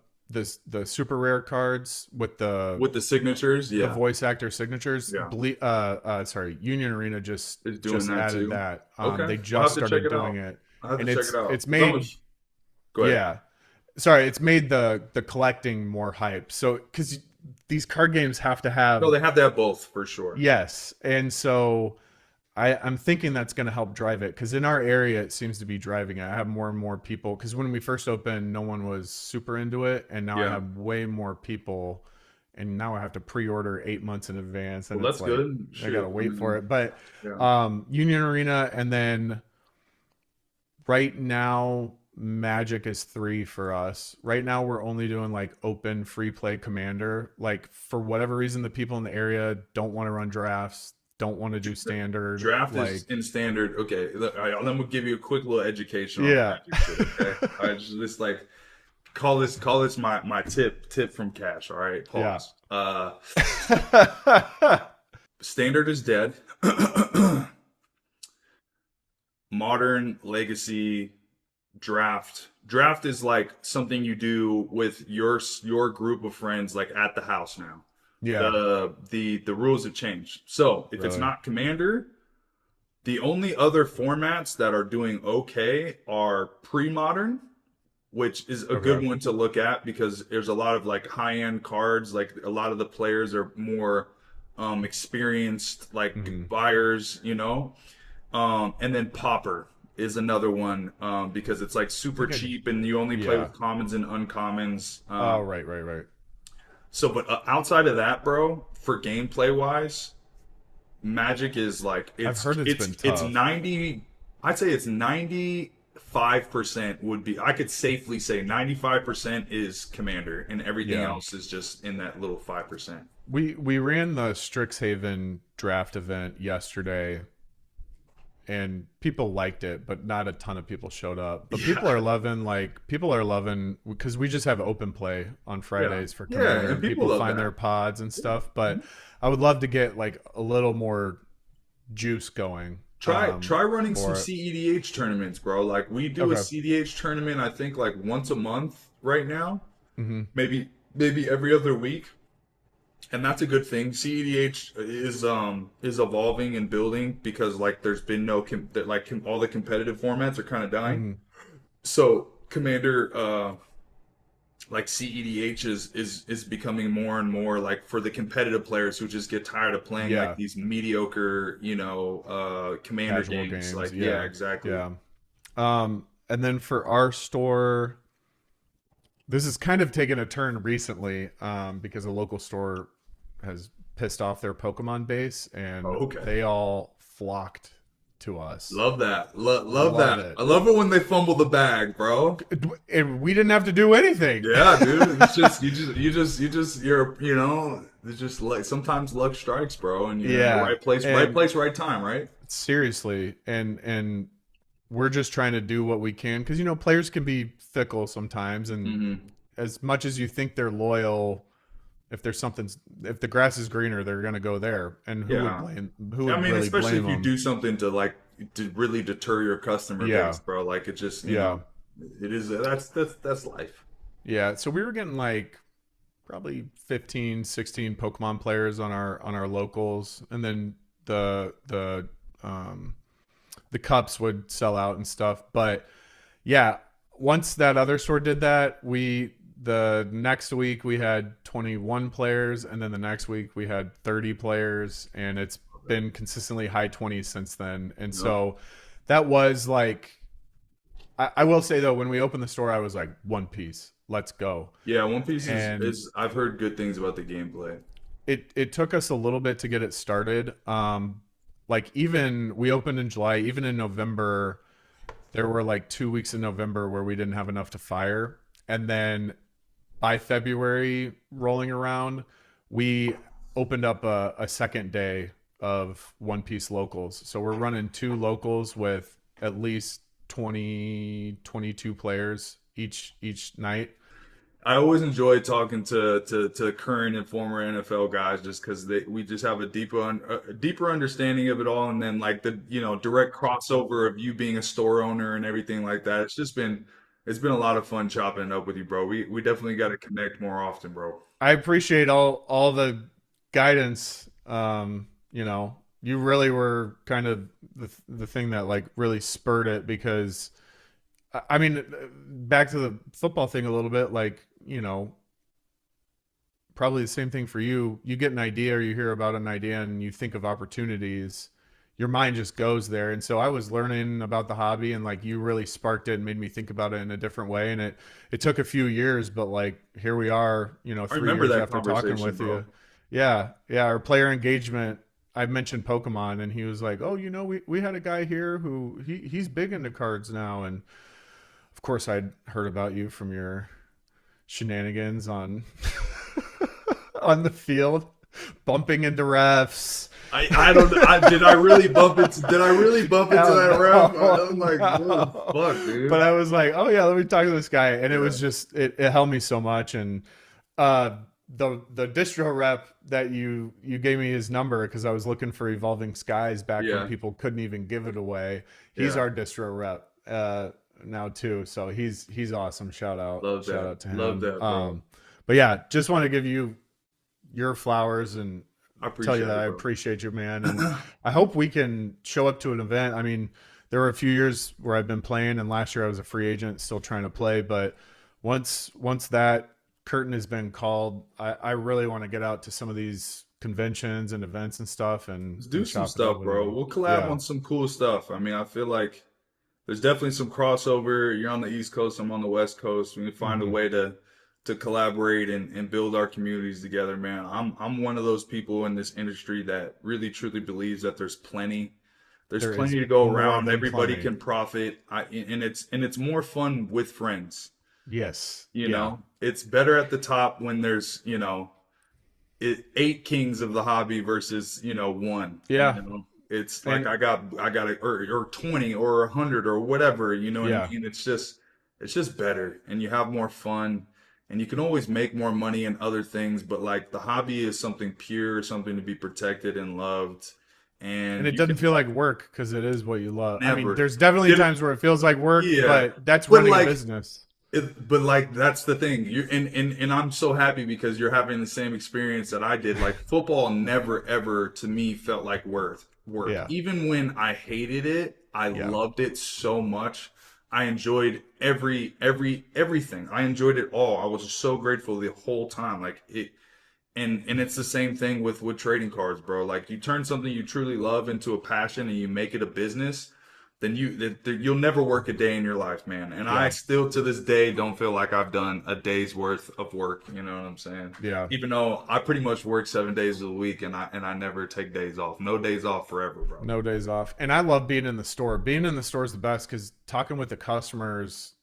[SPEAKER 2] super rare cards with
[SPEAKER 1] With the signatures,
[SPEAKER 2] the
[SPEAKER 1] yeah,
[SPEAKER 2] voice actor signatures.
[SPEAKER 1] yeah,
[SPEAKER 2] Sorry, Union Arena
[SPEAKER 1] it's doing
[SPEAKER 2] just
[SPEAKER 1] that
[SPEAKER 2] added
[SPEAKER 1] too.
[SPEAKER 2] that.
[SPEAKER 1] Okay,
[SPEAKER 2] They
[SPEAKER 1] I'll have
[SPEAKER 2] just
[SPEAKER 1] to check
[SPEAKER 2] started
[SPEAKER 1] it
[SPEAKER 2] doing
[SPEAKER 1] out.
[SPEAKER 2] it,
[SPEAKER 1] I'll have
[SPEAKER 2] and
[SPEAKER 1] to check it out.
[SPEAKER 2] it's
[SPEAKER 1] 'Cause
[SPEAKER 2] made
[SPEAKER 1] go ahead.
[SPEAKER 2] yeah. Sorry, it's made the collecting more hype. So because these card games have to
[SPEAKER 1] No,
[SPEAKER 2] have
[SPEAKER 1] they have that both for sure.
[SPEAKER 2] yes, and so I'm thinking that's going to help drive it because in our area it seems to be driving it. I have more and more people because when we first opened, no one was super into it, and now I
[SPEAKER 1] Yeah.
[SPEAKER 2] have way more people, and now I have to pre-order 8 months in advance,
[SPEAKER 1] Well,
[SPEAKER 2] and it's
[SPEAKER 1] that's
[SPEAKER 2] like
[SPEAKER 1] good.
[SPEAKER 2] I
[SPEAKER 1] Shit.
[SPEAKER 2] gotta
[SPEAKER 1] I
[SPEAKER 2] wait for
[SPEAKER 1] mean,
[SPEAKER 2] it. But
[SPEAKER 1] yeah.
[SPEAKER 2] Union Arena, and then right now Magic is 3 for us. Right now we're only doing like open free play Commander. Like for whatever reason, the people in the area don't want to run drafts, don't want to do standard.
[SPEAKER 1] Draft is
[SPEAKER 2] Like
[SPEAKER 1] in standard. Okay, let me give you a quick little education on the
[SPEAKER 2] yeah.
[SPEAKER 1] magic shit. Okay, all right, just like call this my tip from Cash. All right,
[SPEAKER 2] Yeah.
[SPEAKER 1] pause. Standard is dead. Modern, legacy, draft is like something you do with your group of friends like at the house now.
[SPEAKER 2] Yeah.
[SPEAKER 1] The rules have changed. So if it's
[SPEAKER 2] Really.
[SPEAKER 1] not Commander, the only other formats that are doing okay are pre-modern, which is a good
[SPEAKER 2] Okay.
[SPEAKER 1] one to look at because there's a lot of like high-end cards. Like a lot of the players are more experienced like
[SPEAKER 2] Mm-hmm.
[SPEAKER 1] buyers, you know. And then Popper is another one because it's like
[SPEAKER 2] I
[SPEAKER 1] super
[SPEAKER 2] think I,
[SPEAKER 1] cheap and you only play
[SPEAKER 2] yeah.
[SPEAKER 1] with commons and uncommons.
[SPEAKER 2] Oh, right, right, right.
[SPEAKER 1] So, but outside of that, bro, for gameplay wise, Magic is like
[SPEAKER 2] I've heard it's been
[SPEAKER 1] it's
[SPEAKER 2] tough.
[SPEAKER 1] 90. I'd say it's 95% would be. I could safely say 95% is Commander, and everything
[SPEAKER 2] Yeah.
[SPEAKER 1] else is just in that little 5%.
[SPEAKER 2] We ran the Strixhaven draft event yesterday and people liked it, but not a ton of people showed up. But
[SPEAKER 1] Yeah,
[SPEAKER 2] people are loving because we just have open play on
[SPEAKER 1] yeah,
[SPEAKER 2] Fridays for
[SPEAKER 1] yeah,
[SPEAKER 2] Commander
[SPEAKER 1] and
[SPEAKER 2] and
[SPEAKER 1] people
[SPEAKER 2] people
[SPEAKER 1] love
[SPEAKER 2] find their
[SPEAKER 1] that.
[SPEAKER 2] pods and stuff. But I would love to get like a little more juice going
[SPEAKER 1] Try running some
[SPEAKER 2] for it.
[SPEAKER 1] CEDH tournaments, bro. Like we do a
[SPEAKER 2] Okay.
[SPEAKER 1] CEDH tournament, I think like once a month right now,
[SPEAKER 2] Hmm.
[SPEAKER 1] maybe every other week, and that's a good thing. CEDH is evolving and building because like there's been no all the competitive formats are kind of dying.
[SPEAKER 2] Hmm.
[SPEAKER 1] So Commander like CEDH is becoming more and more like for the competitive players who just get tired of playing like
[SPEAKER 2] Yeah.
[SPEAKER 1] these mediocre, Commander
[SPEAKER 2] Casual
[SPEAKER 1] games.
[SPEAKER 2] games.
[SPEAKER 1] Like yeah,
[SPEAKER 2] Yeah.
[SPEAKER 1] exactly.
[SPEAKER 2] Yeah. And then for our store, this has kind of taken a turn recently because a local store has pissed off their Pokemon base
[SPEAKER 1] Oh,
[SPEAKER 2] and
[SPEAKER 1] okay.
[SPEAKER 2] they all flocked to us.
[SPEAKER 1] Love that. Love
[SPEAKER 2] Love
[SPEAKER 1] that.
[SPEAKER 2] it.
[SPEAKER 1] I love it when they fumble the bag, bro.
[SPEAKER 2] And we didn't have to do anything.
[SPEAKER 1] Yeah, dude. It's just it's just like sometimes luck strikes, bro, and you're in the
[SPEAKER 2] Yeah.
[SPEAKER 1] right
[SPEAKER 2] And
[SPEAKER 1] place, right time, right?
[SPEAKER 2] seriously, and we're just trying to do what we can because players can be fickle sometimes, and
[SPEAKER 1] Hmm.
[SPEAKER 2] as much as you think they're loyal, if the grass is greener, they're gonna go there. And
[SPEAKER 1] Yeah.
[SPEAKER 2] who
[SPEAKER 1] I
[SPEAKER 2] would
[SPEAKER 1] mean,
[SPEAKER 2] really
[SPEAKER 1] especially
[SPEAKER 2] blame
[SPEAKER 1] if you
[SPEAKER 2] them?
[SPEAKER 1] do something to like to really deter your customer base,
[SPEAKER 2] Yeah.
[SPEAKER 1] bro. Like it just,
[SPEAKER 2] Yeah.
[SPEAKER 1] it is that's life.
[SPEAKER 2] Yeah. So we were getting like probably 15, 16 Pokemon players on our locals, and then um the cups would sell out and stuff. But yeah, once that other store did that, the next week we had 21 players, and then the next week we had 30 players, and it's been consistently high 20s since then. And
[SPEAKER 1] Yep.
[SPEAKER 2] so that was like, I will say though, when we opened the store, I was like, One Piece, let's go.
[SPEAKER 1] Yeah, One Piece
[SPEAKER 2] And
[SPEAKER 1] is I've heard good things about the gameplay.
[SPEAKER 2] it took us a little bit to get it started. Like even we opened in July, even in November, there were like 2 weeks in November where we didn't have enough to fire. And then by February rolling around, we opened up a second day of One Piece locals. So we're running two locals with at least 20, 22 players each night.
[SPEAKER 1] I always enjoy talking to current and former NFL guys just because we just have a deeper understanding of it all, and then like the direct crossover of you being a store owner and everything like that. It's been a lot of fun chopping it up with you, bro. We definitely got to connect more often, bro.
[SPEAKER 2] I appreciate all the guidance. You really were kind of the thing that like really spurred it because I mean, back to the football thing a little bit, like, probably the same thing for you. You get an idea or you hear about an idea and you think of opportunities, your mind just goes there. And so I was learning about the hobby and like you really sparked it and made me think about it in a different way. And it took a few years, but like here we are,
[SPEAKER 1] I
[SPEAKER 2] three
[SPEAKER 1] remember
[SPEAKER 2] years
[SPEAKER 1] that
[SPEAKER 2] after talking
[SPEAKER 1] conversation,
[SPEAKER 2] with
[SPEAKER 1] bro.
[SPEAKER 2] you. Yeah. Yeah. Our player engagement. I mentioned Pokemon and he was like, "Oh, we had a guy here who he's big into cards now." And of course I'd heard about you from your shenanigans on on the field, bumping into refs.
[SPEAKER 1] I don't did I really bump into
[SPEAKER 2] Hell
[SPEAKER 1] that ref? I'm like,
[SPEAKER 2] no.
[SPEAKER 1] what the fuck,
[SPEAKER 2] But
[SPEAKER 1] dude?
[SPEAKER 2] I was like, oh yeah, let me talk to this guy, and it
[SPEAKER 1] Yeah.
[SPEAKER 2] was just it helped me so much. And the distro rep that you gave me his number because I was looking for Evolving Skies back when
[SPEAKER 1] Yeah.
[SPEAKER 2] people couldn't even give it away. He's
[SPEAKER 1] Yeah.
[SPEAKER 2] our distro rep now too, so he's awesome.
[SPEAKER 1] Love
[SPEAKER 2] Shout
[SPEAKER 1] that.
[SPEAKER 2] out to
[SPEAKER 1] Love
[SPEAKER 2] him.
[SPEAKER 1] that, bro.
[SPEAKER 2] But yeah, just want to give you your flowers and
[SPEAKER 1] I
[SPEAKER 2] tell you
[SPEAKER 1] appreciate
[SPEAKER 2] that I
[SPEAKER 1] it, bro.
[SPEAKER 2] appreciate you, man. And I hope we can show up to an event. I mean, there were a few years where I've been playing, and last year I was a free agent, still trying to play. But once that curtain has been called, I really want to get out to some of these conventions and events and stuff, and
[SPEAKER 1] Let's do some
[SPEAKER 2] chop it up
[SPEAKER 1] stuff,
[SPEAKER 2] with
[SPEAKER 1] bro.
[SPEAKER 2] you.
[SPEAKER 1] We'll collab
[SPEAKER 2] Yeah.
[SPEAKER 1] on some cool stuff. I mean, I feel like there's definitely some crossover. You're on the East Coast, I'm on the West Coast. We can find a
[SPEAKER 2] Hmm.
[SPEAKER 1] way to collaborate and build our communities together, man. I'm one of those people in this industry that really truly believes that there's
[SPEAKER 2] There is
[SPEAKER 1] plenty to go
[SPEAKER 2] more
[SPEAKER 1] around.
[SPEAKER 2] than
[SPEAKER 1] Everybody
[SPEAKER 2] plenty.
[SPEAKER 1] can profit. And it's more fun with friends.
[SPEAKER 2] Yes.
[SPEAKER 1] You
[SPEAKER 2] Yeah.
[SPEAKER 1] know, it's better at the top when there's, eight kings of the hobby versus, one.
[SPEAKER 2] Yeah.
[SPEAKER 1] It's like
[SPEAKER 2] And
[SPEAKER 1] I got or 20 or 100 or whatever. You know what I
[SPEAKER 2] yeah.
[SPEAKER 1] mean? It's just better, and you have more fun, and you can always make more money in other things. But like the hobby is something pure, something to be protected and loved,
[SPEAKER 2] And
[SPEAKER 1] and
[SPEAKER 2] it
[SPEAKER 1] you
[SPEAKER 2] doesn't
[SPEAKER 1] can
[SPEAKER 2] feel like work because it is what you love. I mean,
[SPEAKER 1] never
[SPEAKER 2] there's definitely
[SPEAKER 1] did.
[SPEAKER 2] times where it feels like work,
[SPEAKER 1] Yeah,
[SPEAKER 2] but that's
[SPEAKER 1] but
[SPEAKER 2] running a
[SPEAKER 1] like
[SPEAKER 2] business.
[SPEAKER 1] but like that's the thing. And I'm so happy because you're having the same experience that I did. Like football never ever to me felt like work.
[SPEAKER 2] Yeah.
[SPEAKER 1] Even when I hated it, I
[SPEAKER 2] Yeah.
[SPEAKER 1] loved it so much. I enjoyed everything. I enjoyed it all. I was so grateful the whole time. Like it and it's the same thing with trading cards, bro. Like you turn something you truly love into a passion and you make it a business, then you'll never work a day in your life, man. And I
[SPEAKER 2] Yeah.
[SPEAKER 1] still to this day don't feel like I've done a day's worth of work. You know what I'm saying?
[SPEAKER 2] Yeah.
[SPEAKER 1] Even though I pretty much work 7 days a week and I never take days off. No days off forever, bro.
[SPEAKER 2] No days off. And I love being in the store. Being in the store is the best because talking with the customers,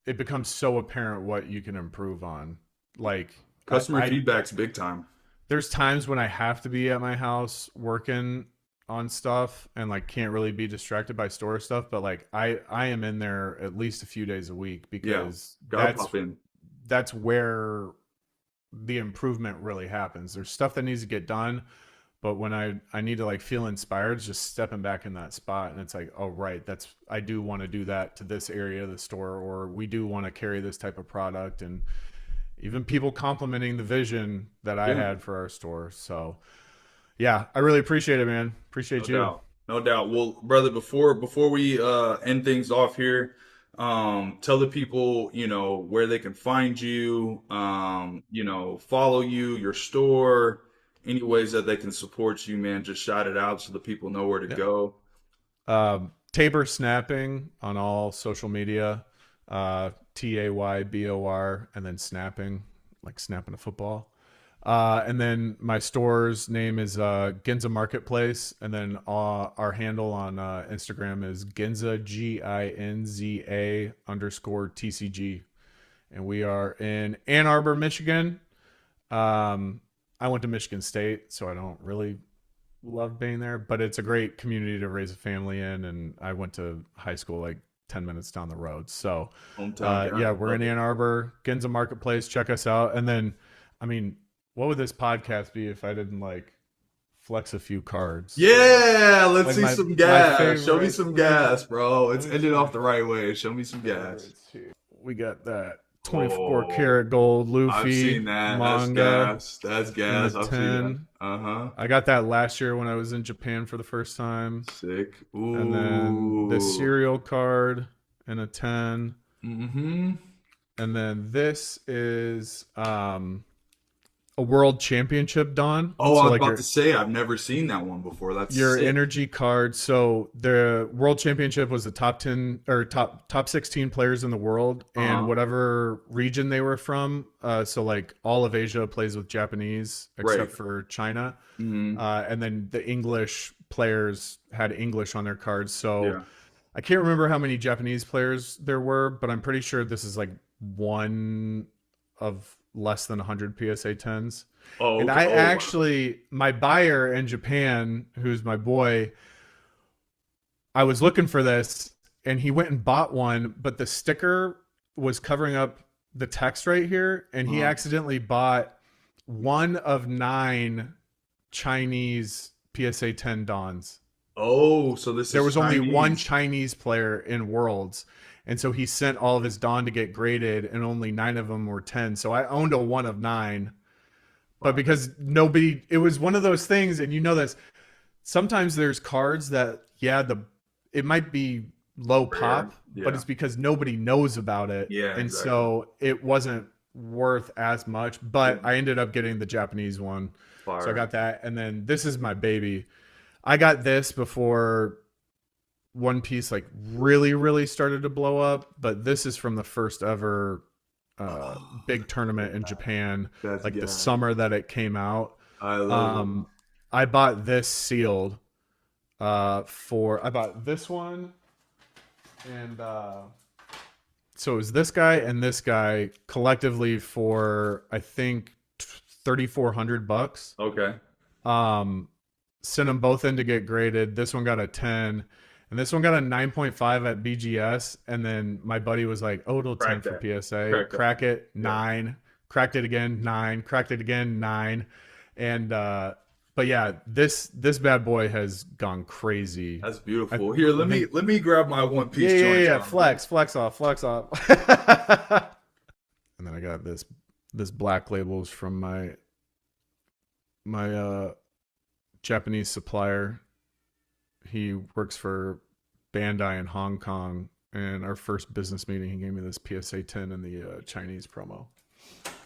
[SPEAKER 2] it becomes so apparent what you can improve on. Like
[SPEAKER 1] Customer
[SPEAKER 2] I
[SPEAKER 1] feedback's big time.
[SPEAKER 2] there's times when I have to be at my house working on stuff and like can't really be distracted by store stuff, but like I am in there at least a few days a week
[SPEAKER 1] Yeah,
[SPEAKER 2] because
[SPEAKER 1] gotta pop in.
[SPEAKER 2] that's where the improvement really happens. There's stuff that needs to get done, but when I need to like feel inspired, just stepping back in that spot and it's like, oh right, that's I do want to do that to this area of the store, or we do want to carry this type of product, and even people complimenting the vision that I
[SPEAKER 1] Yeah.
[SPEAKER 2] had for our store. So yeah, I really appreciate it, man.
[SPEAKER 1] No
[SPEAKER 2] Appreciate you.
[SPEAKER 1] doubt. No doubt. Well, brother, before we end things off here, tell the people, where they can find you, follow you, your store, any ways that they can support you, man. Just shout it out so the people know where to
[SPEAKER 2] Yeah.
[SPEAKER 1] go.
[SPEAKER 2] Taybor Snapping on all social media. Taybor, and then snapping, like snapping a football. And then my store's name is Ginza Marketplace, and then our handle on Instagram is Ginza GINZA_TCG, and we are in Ann Arbor, Michigan. I went to Michigan State, so I don't really love being there, but it's a great community to raise a family in, and I went to high school like 10 minutes down the road. So
[SPEAKER 1] Hometown guy.
[SPEAKER 2] yeah, we're in
[SPEAKER 1] Love it.
[SPEAKER 2] Ann Arbor, Ginza Marketplace. Check us out. And then, I mean, what would this podcast be if I didn't like flex a few cards?
[SPEAKER 1] Yeah, let's
[SPEAKER 2] Like
[SPEAKER 1] see
[SPEAKER 2] my
[SPEAKER 1] some gas. Show me
[SPEAKER 2] favorite.
[SPEAKER 1] some gas, bro. It's ended off the right way. Show me some gas.
[SPEAKER 2] We got that 24
[SPEAKER 1] Oh,
[SPEAKER 2] karat gold
[SPEAKER 1] I've
[SPEAKER 2] Luffy
[SPEAKER 1] seen that. That's
[SPEAKER 2] manga
[SPEAKER 1] gas. That's
[SPEAKER 2] in
[SPEAKER 1] gas.
[SPEAKER 2] the
[SPEAKER 1] I've seen that.
[SPEAKER 2] 10.
[SPEAKER 1] Uh-huh.
[SPEAKER 2] I got that last year when I was in Japan for the first time.
[SPEAKER 1] Sick.
[SPEAKER 2] And then the
[SPEAKER 1] Ooh.
[SPEAKER 2] cereal card in a 10.
[SPEAKER 1] Mm-hmm.
[SPEAKER 2] And then this is a world championship Don.
[SPEAKER 1] Oh,
[SPEAKER 2] So
[SPEAKER 1] I was
[SPEAKER 2] like
[SPEAKER 1] about to say I've never seen that one before. That's
[SPEAKER 2] your
[SPEAKER 1] sick.
[SPEAKER 2] energy card. So the world championship was the top 10 or top 16 players in the world, and
[SPEAKER 1] Uh-huh.
[SPEAKER 2] whatever region they were from. So like all of Asia plays with Japanese except
[SPEAKER 1] Right.
[SPEAKER 2] for China.
[SPEAKER 1] Mm-hmm.
[SPEAKER 2] And then the English players had English on their cards. So
[SPEAKER 1] Yeah.
[SPEAKER 2] I can't remember how many Japanese players there were, but I'm pretty sure this is like one of less than 100 PSA 10s.
[SPEAKER 1] Oh,
[SPEAKER 2] And
[SPEAKER 1] okay.
[SPEAKER 2] I
[SPEAKER 1] Oh, wow.
[SPEAKER 2] actually, my buyer in Japan, who's my boy, I was looking for this and he went and bought one, but the sticker was covering up the text right here. And he
[SPEAKER 1] Uh-huh.
[SPEAKER 2] accidentally bought one of 9 Chinese PSA 10 Dons.
[SPEAKER 1] Oh, so this
[SPEAKER 2] There
[SPEAKER 1] is
[SPEAKER 2] was only one
[SPEAKER 1] Chinese.
[SPEAKER 2] Chinese player in Worlds. And so he sent all of his Don to get graded, and only 9 of them were 10. So I owned a 1 of 9. But because nobody, it was one of those things, and you know this, sometimes there's cards that, yeah, it might be low
[SPEAKER 1] Rare.
[SPEAKER 2] pop,
[SPEAKER 1] Yeah.
[SPEAKER 2] but it's because nobody knows about it.
[SPEAKER 1] Yeah,
[SPEAKER 2] And
[SPEAKER 1] exactly.
[SPEAKER 2] so it wasn't worth as much, but I ended up getting the Japanese one.
[SPEAKER 1] Fire.
[SPEAKER 2] So I got that, and then this is my baby. I got this before One Piece like really started to blow up, but this is from the first ever big tournament in Japan, like the summer that it came out.
[SPEAKER 1] I love it.
[SPEAKER 2] I bought this sealed I bought this one, and so it was this guy and this guy collectively for I think $3,400.
[SPEAKER 1] Okay.
[SPEAKER 2] Sent them both in to get graded. This one got a 10, and this one got a 9.5 at BGS. And then my buddy was like, "Oh, it'll 10 for PSA." Crack it, 9. Cracked it again, 9. Cracked it again, 9. And but yeah, this bad boy has gone crazy.
[SPEAKER 1] That's beautiful. Here, let me grab my One Piece.
[SPEAKER 2] Yeah. Flex off. And then I got this black labels from my Japanese supplier. He works for Bandai in Hong Kong, and our first business meeting, he gave me this PSA 10 in the Chinese promo.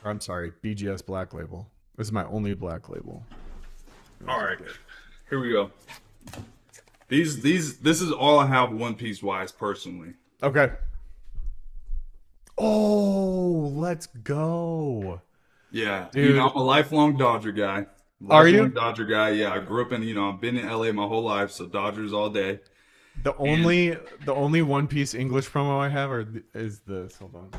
[SPEAKER 2] Or, I'm sorry, BGS black label. This is my only black label.
[SPEAKER 1] All right, here we go. This is all I have One Piece wise personally.
[SPEAKER 2] Okay. Oh, let's go.
[SPEAKER 1] Yeah, dude. I'm a lifelong Dodger guy.
[SPEAKER 2] Are you?
[SPEAKER 1] Dodger guy? Yeah, I grew up in. I've been in LA my whole life, so Dodgers all day.
[SPEAKER 2] The only One Piece English promo I have is this. Hold on.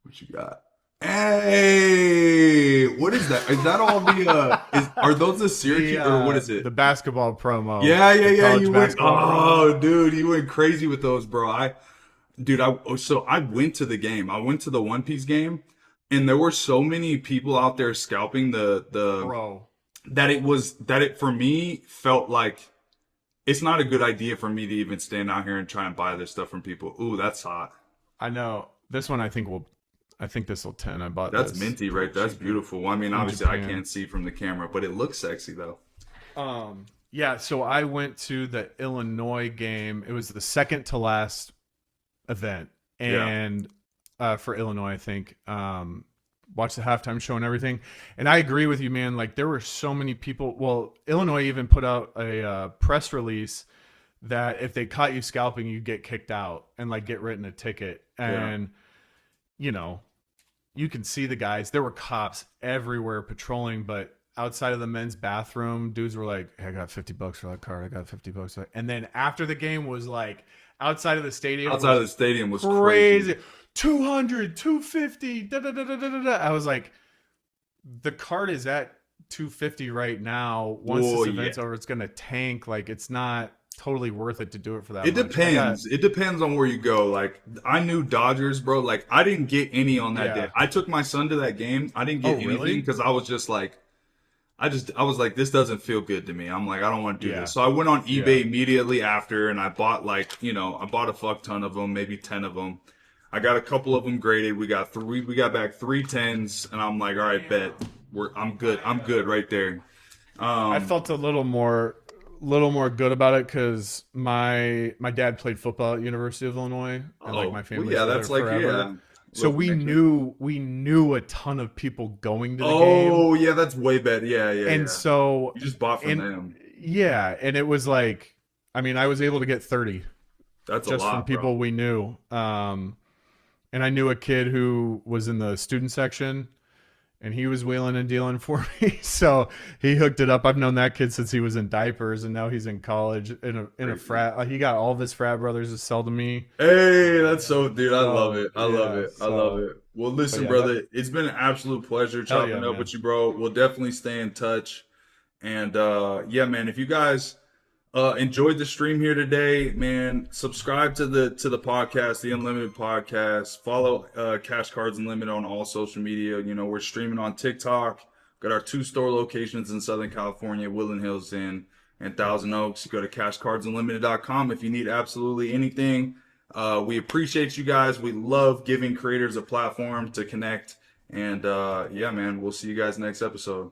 [SPEAKER 1] What you got? Hey, what is that? Is that all the? Are those the Syracuse or what is it?
[SPEAKER 2] The basketball promo.
[SPEAKER 1] Yeah. You went. Oh, dude, you went crazy with those, bro. I went to the game. I went to the One Piece game. And there were so many people out there scalping the
[SPEAKER 2] bro
[SPEAKER 1] that it for me felt like it's not a good idea for me to even stand out here and try and buy this stuff from people. Ooh, that's hot.
[SPEAKER 2] I know. This one I think this will 10. I bought
[SPEAKER 1] that's
[SPEAKER 2] this.
[SPEAKER 1] Minty, right? That's beautiful. Well, I mean, obviously I can't see from the camera, but it looks sexy though.
[SPEAKER 2] Yeah, so I went to the Illinois game. It was the second to last event. And for Illinois, I think. Watched the halftime show and everything. And I agree with you, man. Like, there were so many people. Well, Illinois even put out a press release that if they caught you scalping, you get kicked out and, like, get written a ticket. And, you can see the guys. There were cops everywhere patrolling, but outside of the men's bathroom, dudes were like, "Hey, I got $50 for that card. I got $50." And then after the game was like, outside of the stadium.
[SPEAKER 1] Outside of the stadium was crazy.
[SPEAKER 2] 200, 250, I was like, the card is at 250 right now. Once this event's over, it's gonna tank. Like, it's not totally worth it to do it for that.
[SPEAKER 1] It depends. It depends on where you go. Like, I knew Dodgers, bro. Like, I didn't get any on that day. I took my son to that game. I didn't get anything because I was just like, I was like, this doesn't feel good to me. I'm like, I don't want to do this. So I went on eBay immediately after, and I bought I bought a fuck ton of them, maybe 10 of them. I got a couple of them graded. We got back 3 10s, and I'm like, all right, bet. I'm good. I'm good right there.
[SPEAKER 2] I felt a little more good about it because my dad played football at University of Illinois, and like my family.
[SPEAKER 1] That's like forever.
[SPEAKER 2] So we knew a ton of people going to the game.
[SPEAKER 1] Oh yeah, that's way better. Yeah.
[SPEAKER 2] And so
[SPEAKER 1] you just bought from them.
[SPEAKER 2] Yeah, and it was like, I mean, I was able to get 30.
[SPEAKER 1] That's
[SPEAKER 2] just
[SPEAKER 1] a lot,
[SPEAKER 2] from people we knew. And I knew a kid who was in the student section, and he was wheeling and dealing for me. So he hooked it up. I've known that kid since he was in diapers, and now he's in college in a frat. He got all of his frat brothers to sell to me.
[SPEAKER 1] Hey, that's so, dude. I love it. I love it. Well, listen, brother, it's been an absolute pleasure chopping up with you, bro. We'll definitely stay in touch. And man, if you guys enjoyed the stream here today, man, subscribe to the podcast, the Unlimited Podcast. Follow Cash Cards Unlimited on all social media. We're streaming on TikTok. Got our 2 store locations in Southern California, Woodland Hills and Thousand Oaks. You go to cashcardsunlimited.com if you need absolutely anything. We appreciate you guys. We love giving creators a platform to connect. And man, we'll see you guys next episode.